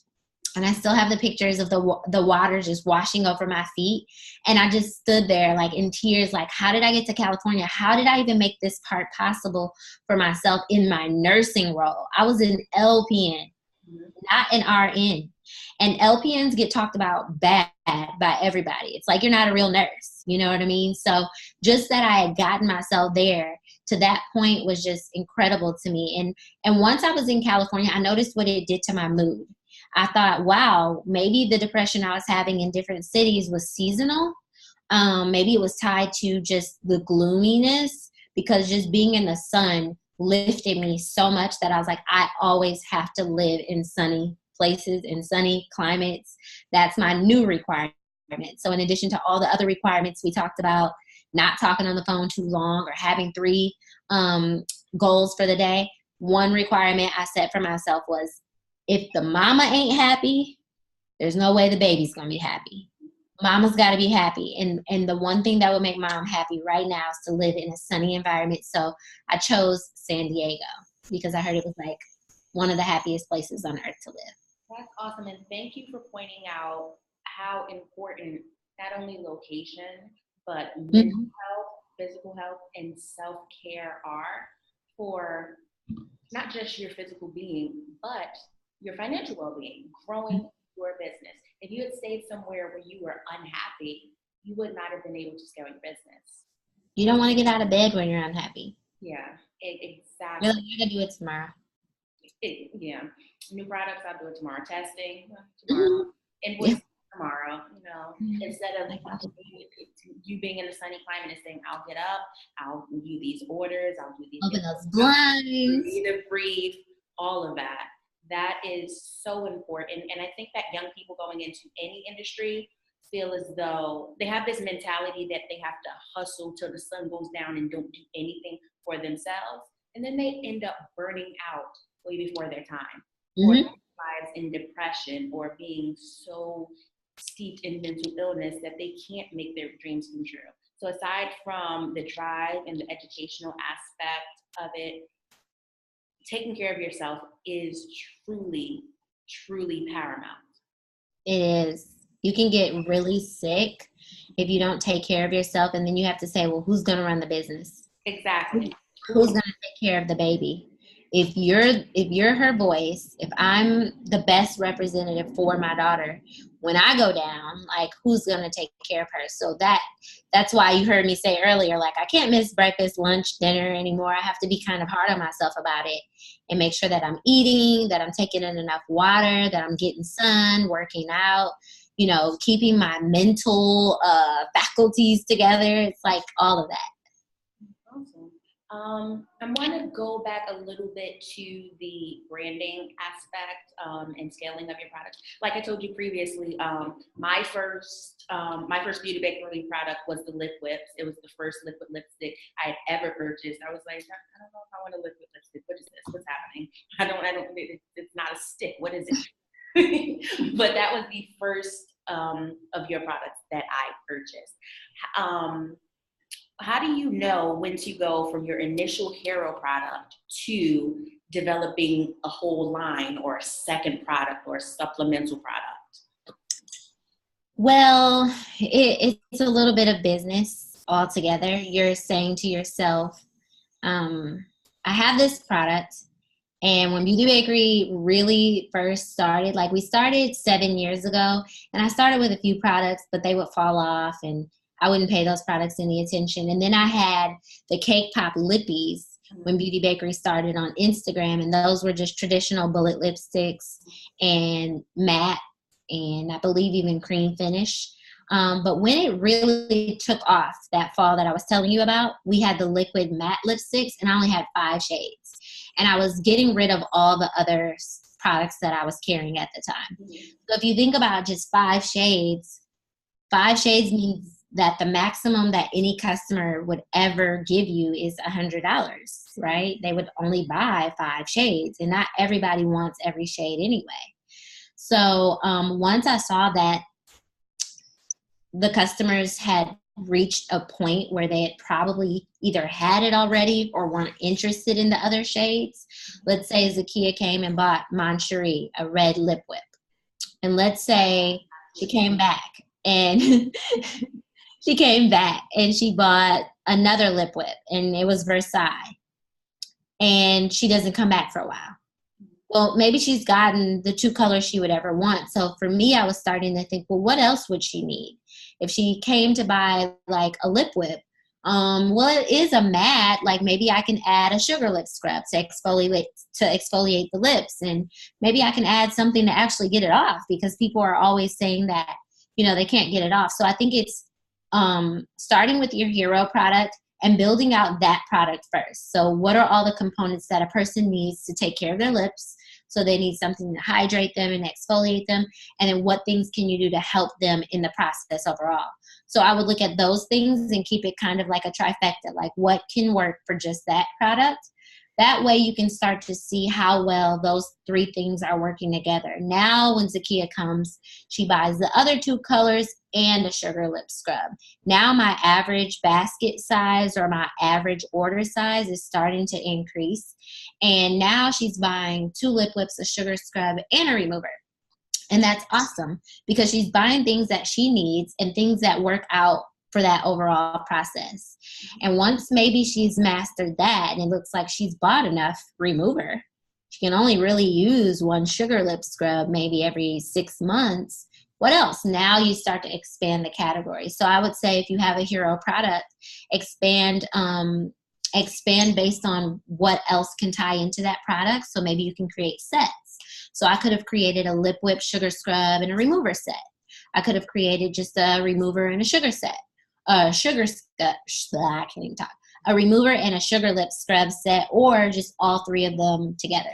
S1: and I still have the pictures of the water just washing over my feet. And I just stood there like in tears, like, how did I get to California? How did I even make this part possible for myself in my nursing role? I was an LPN, not an RN. And LPNs get talked about bad by everybody. It's like, you're not a real nurse. You know what I mean? So just that I had gotten myself there to that point was just incredible to me. And once I was in California, I noticed what it did to my mood. I thought, wow, maybe the depression I was having in different cities was seasonal. Maybe it was tied to just the gloominess, because just being in the sun lifted me so much that I was like, I always have to live in sunny places and sunny climates. That's my new requirement. So in addition to all the other requirements we talked about, not talking on the phone too long, or having 3 goals for the day, one requirement I set for myself was, if the mama ain't happy, there's no way the baby's gonna be happy. Mama's got to be happy. And the one thing that would make mom happy right now is to live in a sunny environment. So I chose San Diego because I heard it was like one of the happiest places on earth to live.
S2: That's awesome. And thank you for pointing out how important not only location, but mental health, physical health, and self-care are for not just your physical being, but your financial well-being, growing your business. If you had stayed somewhere where you were unhappy, you would not have been able to scale your business.
S1: You don't want to get out of bed when you're unhappy.
S2: Yeah, exactly.
S1: You're like, I gotta do it tomorrow.
S2: New products, I'll do it tomorrow. Testing tomorrow. Invoice tomorrow. instead of you being in a sunny climate and saying, I'll get up, I'll do these orders, I'll do these
S1: open those blinds,
S2: breathe, all of that. That is so important. And I think that young people going into any industry feel as though they have this mentality that they have to hustle till the sun goes down and don't do anything for themselves. And then they end up burning out way before their time, or lives in depression, or being so steeped in mental illness that they can't make their dreams come true. So aside from the drive and the educational aspect of it, taking care of yourself is truly, truly paramount.
S1: It is. You can get really sick if you don't take care of yourself, and then you have to say, well, who's going to run the business?
S2: Exactly.
S1: Who's going to take care of the baby? If you're her voice, if I'm the best representative for my daughter, when I go down, like, who's going to take care of her? So that's why you heard me say earlier, like, I can't miss breakfast, lunch, dinner anymore. I have to be kind of hard on myself about it and make sure that I'm eating, that I'm taking in enough water, that I'm getting sun, working out, keeping my mental faculties together. It's like all of that.
S2: Awesome. I want to go back a little bit to the branding aspect and scaling of your products. Like I told you previously, my first Beauty Bakerie product was the lip whips. It was the first liquid lipstick I had ever purchased. I was like, I don't know if I want a liquid lipstick. What is this? What's happening? It's not a stick. What is it? But that was the first of your products that I purchased. How do you know when to go from your initial hero product to developing a whole line or a second product or a supplemental product?
S1: Well, it's a little bit of business altogether. You're saying to yourself, I have this product. And when Beauty Bakerie really first started, like we started 7 years ago, and I started with a few products, but they would fall off and I wouldn't pay those products any attention. And then I had the Cake Pop Lippies when Beauty Bakerie started on Instagram, and those were just traditional bullet lipsticks and matte, and I believe even cream finish. But when it really took off that fall that I was telling you about, we had the liquid matte lipsticks, and I only had 5 shades. And I was getting rid of all the other products that I was carrying at the time. So if you think about just 5 shades means that the maximum that any customer would ever give you is $100, right? They would only buy 5 shades, and not everybody wants every shade anyway. So once I saw that the customers had reached a point where they had probably either had it already or weren't interested in the other shades. Let's say Zakia came and bought Mon Cherie, a red lip whip. And let's say she came back and she bought another lip whip, and it was Versailles. And she doesn't come back for a while. Well, maybe she's gotten the 2 colors she would ever want. So for me, I was starting to think, well, what else would she need? If she came to buy like a lip whip, well, it is a matte, like maybe I can add a sugar lip scrub to exfoliate the lips. And maybe I can add something to actually get it off, because people are always saying that, they can't get it off. So I think it's starting with your hero product and building out that product first. So what are all the components that a person needs to take care of their lips? So they need something to hydrate them and exfoliate them. And then what things can you do to help them in the process overall? So I would look at those things and keep it kind of like a trifecta, like what can work for just that product. That way you can start to see how well those 3 things are working together. Now when Zakia comes, she buys the other 2 colors and a sugar lip scrub. Now my average basket size or my average order size is starting to increase. And now she's buying 2 lip whips, a sugar scrub, and a remover. And that's awesome, because she's buying things that she needs and things that work out for that overall process. And once maybe she's mastered that and it looks like she's bought enough remover, she can only really use 1 sugar lip scrub maybe every 6 months. What else? Now you start to expand the category. So I would say if you have a hero product, expand based on what else can tie into that product. So maybe you can create sets. So I could have created a lip whip, sugar scrub, and a remover set. I could have created just a remover and a sugar set, a sugar I can't even talk, a remover and a sugar lip scrub set, or just all three of them together.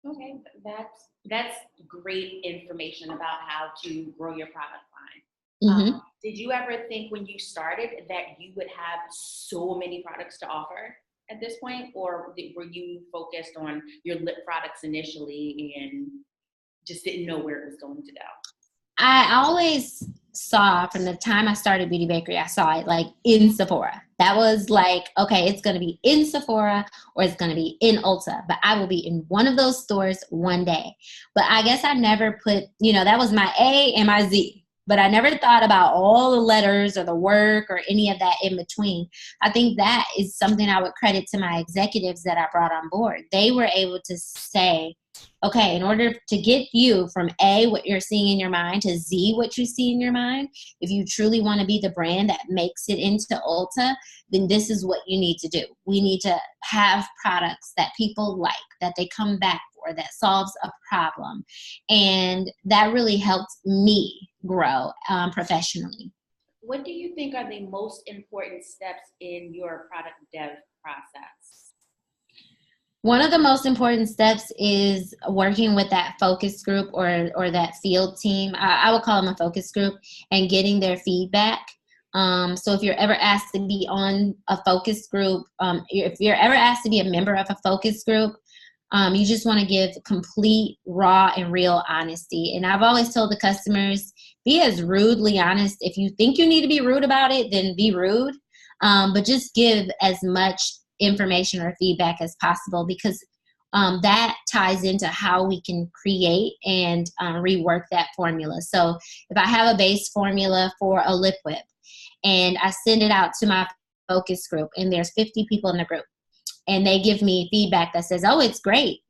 S2: Okay, that's great information about how to grow your product line.
S1: Mm-hmm.
S2: Did you ever think when you started that you would have so many products to offer at this point, or were you focused on your lip products initially and just didn't know where it was going to go?
S1: I always saw from the time I started Beauty Bakerie, I saw it like in Sephora. That was like, okay, it's going to be in Sephora or it's going to be in Ulta, but I will be in one of those stores one day. But I guess I never put, that was my A and my Z. But I never thought about all the letters or the work or any of that in between. I think that is something I would credit to my executives that I brought on board. They were able to say, okay, in order to get you from A, what you're seeing in your mind, to Z, what you see in your mind, if you truly want to be the brand that makes it into Ulta, then this is what you need to do. We need to have products that people like, that they come back for, that solves a problem. And that really helped me grow professionally.
S2: What do you think are the most important steps in your product dev process?
S1: One of the most important steps is working with that focus group or that field team. I would call them a focus group, and getting their feedback. So if you're ever asked to be on a focus group, if you're ever asked to be a member of a focus group, you just want to give complete, raw, and real honesty. And I've always told the customers, be as rudely honest. If you think you need to be rude about it, then be rude. But just give as much information or feedback as possible, because that ties into how we can create and rework that formula. So if I have a base formula for a lip whip and I send it out to my focus group, and there's 50 people in the group, and they give me feedback that says, oh, it's great.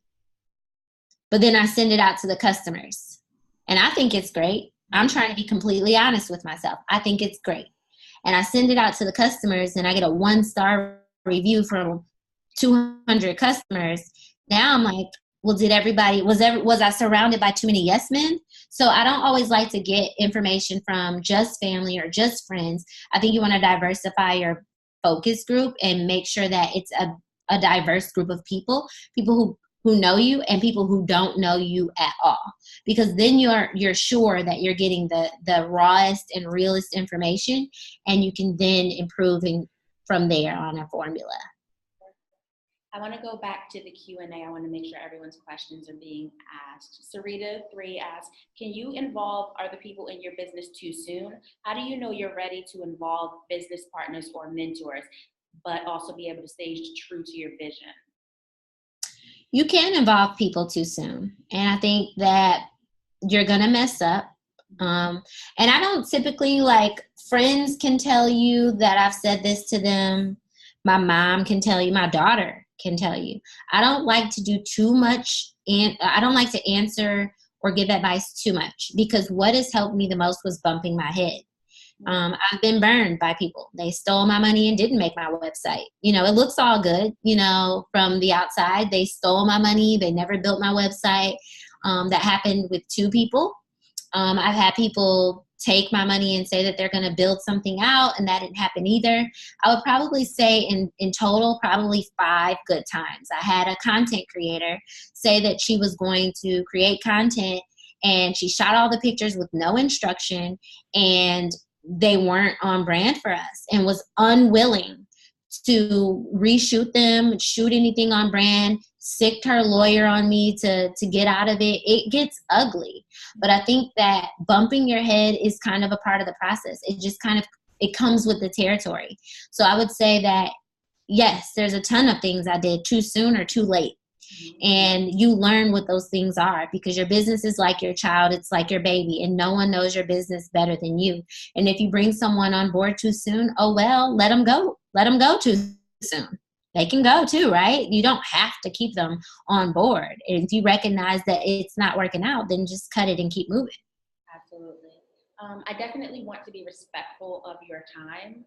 S1: But then I send it out to the customers, and I think it's great. I'm trying to be completely honest with myself. I think it's great. And I send it out to the customers, and I get a 1-star review from 200 customers. Now I'm like, well, did everybody, was I surrounded by too many yes men? So I don't always like to get information from just family or just friends. I think you want to diversify your focus group and make sure that it's a diverse group of people who know you and people who don't know you at all, because then you're sure that you're getting the rawest and realest information, and you can then improve from there on a formula.
S2: I want to go back to the Q&A. I want to make sure everyone's questions are being asked. Sarita3 asks, can you involve other people in your business too soon? How do you know you're ready to involve business partners or mentors, but also be able to stay true to your vision?
S1: You can involve people too soon. And I think that you're going to mess up. And I don't typically, like, friends can tell you that I've said this to them. My mom can tell you, my daughter can tell you. I don't like to do too much, and I don't like to answer or give advice too much, because what has helped me the most was bumping my head. I've been burned by people. They stole my money and didn't make my website. It looks all good, from the outside. They stole my money. They never built my website. That happened with 2 people. I've had people take my money and say that they're going to build something out, and that didn't happen either. I would probably say in total, probably 5 good times. I had a content creator say that she was going to create content, and she shot all the pictures with no instruction, and they weren't on brand for us, and was unwilling to reshoot them, shoot anything on brand, sicked her lawyer on me to get out of it. It gets ugly. But I think that bumping your head is kind of a part of the process. It just it comes with the territory. So I would say that, yes, there's a ton of things I did too soon or too late. And you learn what those things are, because your business is like your child. It's like your baby, and no one knows your business better than you. And if you bring someone on board too soon, oh well, let them go. Let them go too soon. They can go too, right? You don't have to keep them on board. And if you recognize that it's not working out, then just cut it and keep moving.
S2: Absolutely. I definitely want to be respectful of your time.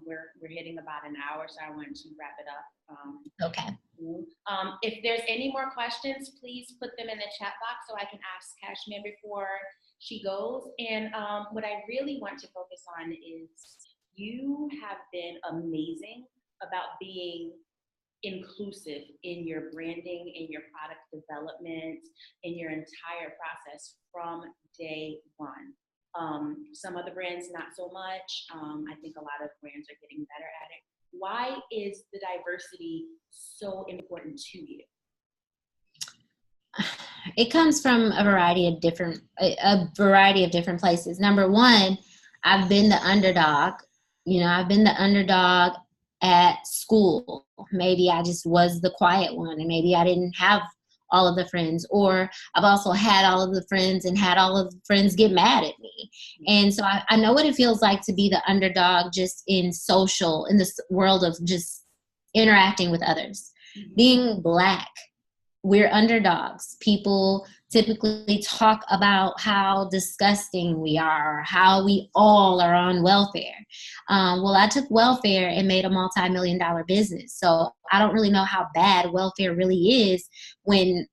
S2: We're hitting about an hour, so I want to wrap it up.
S1: Okay.
S2: If there's any more questions, please put them in the chat box so I can ask Cashmere before she goes. And what I really want to focus on is you have been amazing about being inclusive in your branding, in your product development, in your entire process from day one. Some other brands, not so much. I think a lot of brands are getting better at it. Why is the diversity so important to you?
S1: It comes from a variety of different places. Number one, I've been the underdog. I've been the underdog at school. Maybe I just was the quiet one, and maybe I didn't have all of the friends, or I've also had all of the friends and had all of the friends get mad at me. And so I know what it feels like to be the underdog just in this world of just interacting with others. Being Black, we're underdogs. People typically talk about how disgusting we are, how we all are on welfare. Well, I took welfare and made a multi-million-dollar business. So I don't really know how bad welfare really is when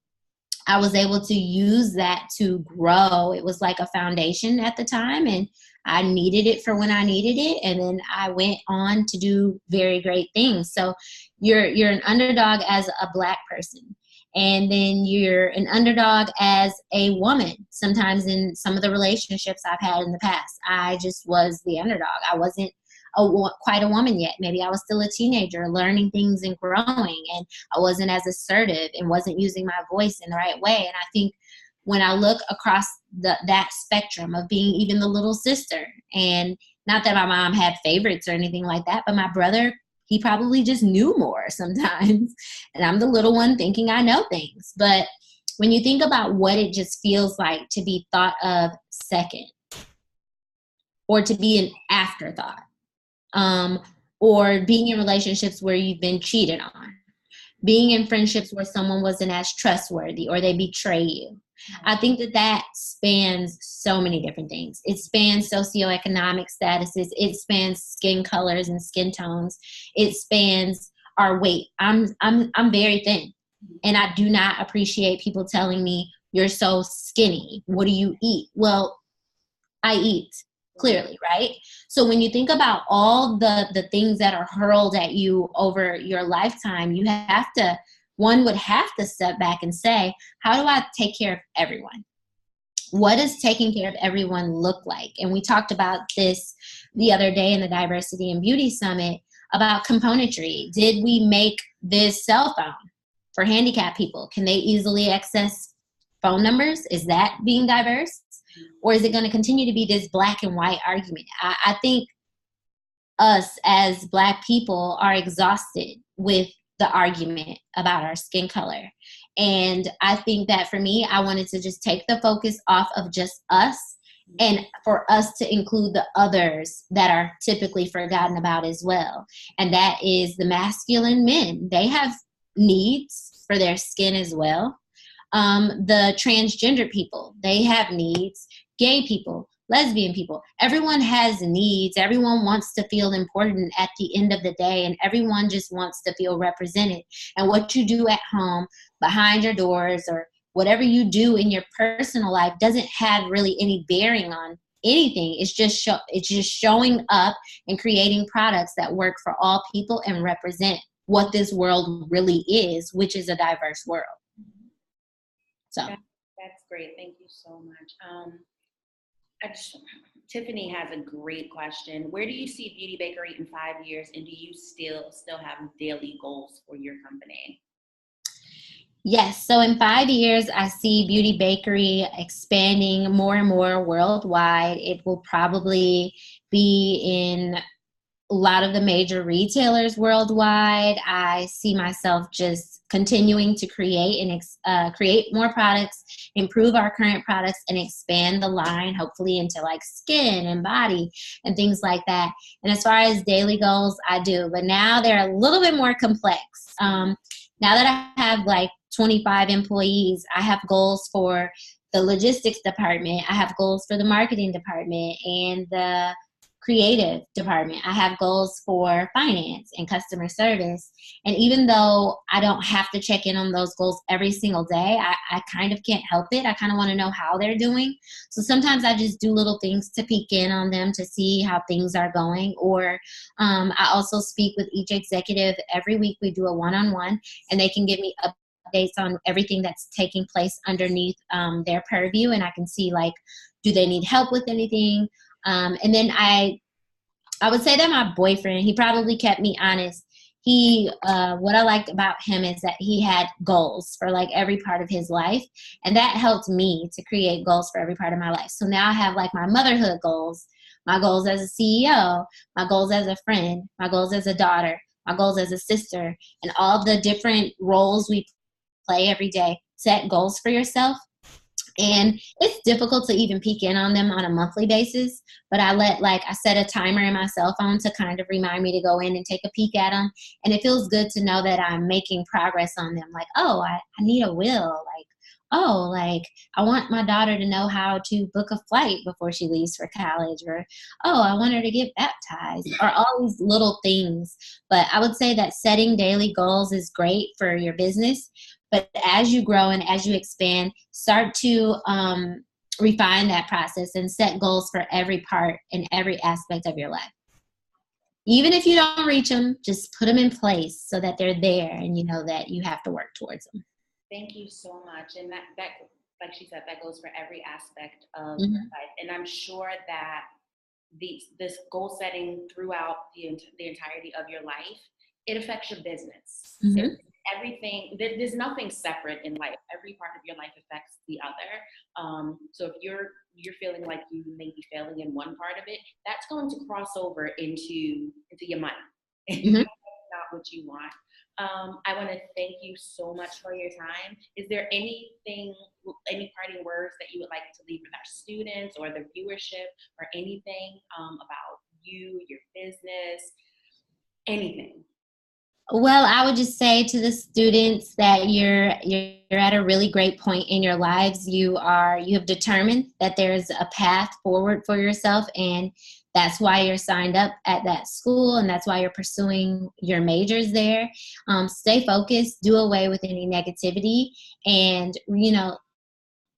S1: I was able to use that to grow. It was like a foundation at the time, and I needed it for when I needed it. And then I went on to do very great things. So you're an underdog as a Black person. And then you're an underdog as a woman. Sometimes in some of the relationships I've had in the past, I just was the underdog. I wasn't quite a woman yet. Maybe I was still a teenager learning things and growing, and I wasn't as assertive and wasn't using my voice in the right way. And I think when I look across that spectrum of being even the little sister, and not that my mom had favorites or anything like that, but my brother, he probably just knew more sometimes. And I'm the little one thinking I know things. But when you think about what it just feels like to be thought of second, or to be an afterthought, or being in relationships where you've been cheated on, being in friendships where someone wasn't as trustworthy or they betray you. I think that spans so many different things. It spans socioeconomic statuses. It spans skin colors and skin tones. It spans our weight. I'm very thin, and I do not appreciate people telling me, "You're so skinny. What do you eat?" Well, I eat, clearly, right? So when you think about all the things that are hurled at you over your lifetime, one would have to step back and say, how do I take care of everyone? What does taking care of everyone look like? And we talked about this the other day in the Diversity and Beauty Summit about componentry. Did we make this cell phone for handicapped people? Can they easily access phone numbers? Is that being diverse? Or is it going to continue to be this black and white argument? I think us as Black people are exhausted with the argument about our skin color. And I think that for me, I wanted to just take the focus off of just us, and for us to include the others that are typically forgotten about as well. And that is the masculine men. They have needs for their skin as well. The transgender people, they have needs. Gay people, lesbian people, everyone has needs. Everyone wants to feel important at the end of the day, and everyone just wants to feel represented. And what you do at home, behind your doors, or whatever you do in your personal life doesn't have really any bearing on anything. It's just showing up and creating products that work for all people and represent what this world really is, which is a diverse world. So
S2: that's great. Thank you so much. Tiffany has a great question. Where do you see Beauty Bakerie in 5 years, and do you still have daily goals for your company?
S1: Yes. So in 5 years, I see Beauty Bakerie expanding more and more worldwide. It will probably be in a lot of the major retailers worldwide. I see myself just continuing to create and create more products, improve our current products, and expand the line, hopefully into like skin and body and things like that. And as far as daily goals, I do, but now they're a little bit more complex. Now that I have like 25 employees, I have goals for the logistics department. I have goals for the marketing department and the creative department. I have goals for finance and customer service. And even though I don't have to check in on those goals every single day, I kind of can't help it. I kind of want to know how they're doing. So sometimes I just do little things to peek in on them to see how things are going. Or I also speak with each executive every week. We do a one-on-one, and they can give me updates on everything that's taking place underneath their purview. And I can see, like, do they need help with anything? And then I would say that my boyfriend, he probably kept me honest. What I liked about him is that he had goals for like every part of his life. And that helped me to create goals for every part of my life. So now I have like my motherhood goals, my goals as a CEO, my goals as a friend, my goals as a daughter, my goals as a sister, and all the different roles we play every day. Set goals for yourself. And it's difficult to even peek in on them on a monthly basis, but I set a timer in my cell phone to kind of remind me to go in and take a peek at them. And it feels good to know that I'm making progress on them. Like, oh, I need a will. Like, oh, like I want my daughter to know how to book a flight before she leaves for college, or, oh, I want her to get baptized, or all these little things. But I would say that setting daily goals is great for your business. But as you grow and as you expand, start to refine that process and set goals for every part and every aspect of your life. Even if you don't reach them, just put them in place so that they're there and you know that you have to work towards them.
S2: Thank you so much. And that like she said, that goes for every aspect of your life. And I'm sure that this goal setting throughout the entirety of your life, it affects your business. Everything, there's nothing separate in life. Every part of your life affects the other. So if you're feeling like you may be failing in one part of it, that's going to cross over into your money. That's not what you want. I want to thank you so much for your time. Is there any parting words that you would like to leave with our students or the viewership, or anything about you, your business, anything?
S1: Well, I would just say to the students that you're at a really great point in your lives. You have determined that there's a path forward for yourself, and that's why you're signed up at that school, and that's why you're pursuing your majors there. Stay focused, do away with any negativity, and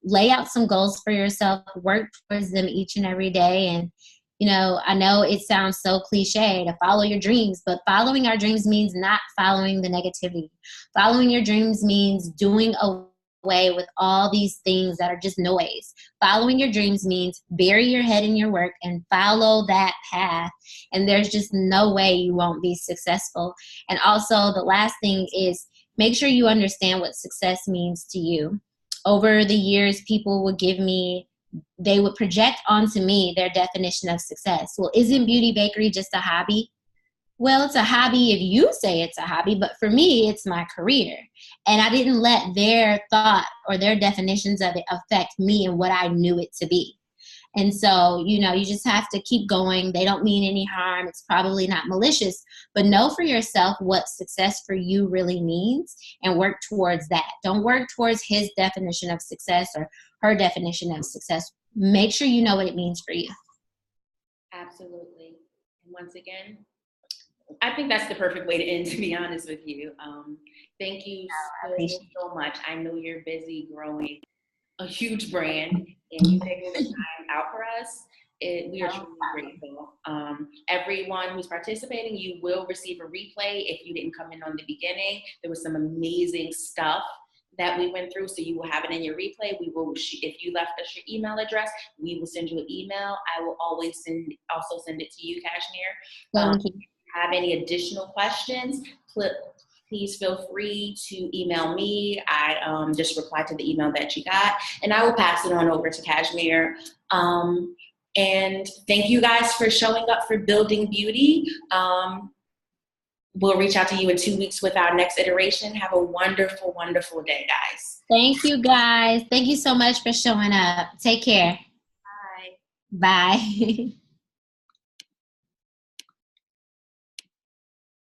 S1: lay out some goals for yourself, work towards them each and every day. And I know it sounds so cliche to follow your dreams, but following our dreams means not following the negativity. Following your dreams means doing away with all these things that are just noise. Following your dreams means bury your head in your work and follow that path. And there's just no way you won't be successful. And also, the last thing is, make sure you understand what success means to you. Over the years, people they would project onto me their definition of success. Well, isn't Beauty Bakerie just a hobby? Well, it's a hobby if you say it's a hobby, but for me, it's my career. And I didn't let their thought or their definitions of it affect me and what I knew it to be. And so, you just have to keep going. They don't mean any harm. It's probably not malicious, but know for yourself what success for you really means and work towards that. Don't work towards his definition of success or her definition of success. Make sure you know what it means for you.
S2: Absolutely. And once again, I think that's the perfect way to end, to be honest with you. Thank you so much. I know you're busy growing a huge brand, and you taking the time out for us. We are truly grateful. Everyone who's participating, you will receive a replay if you didn't come in on the beginning. There was some amazing stuff that we went through, so you will have it in your replay. If you left us your email address, we will send you an email. I will always also send it to you, Cashmere. If you have any additional questions, please feel free to email me. I just reply to the email that you got, and I will pass it on over to Cashmere. And thank you guys for showing up for Building Beauty. We'll reach out to you in 2 weeks with our next iteration. Have a wonderful, wonderful day, guys.
S1: Thank you, guys. Thank you so much for showing up. Take care.
S2: Bye.
S1: Bye.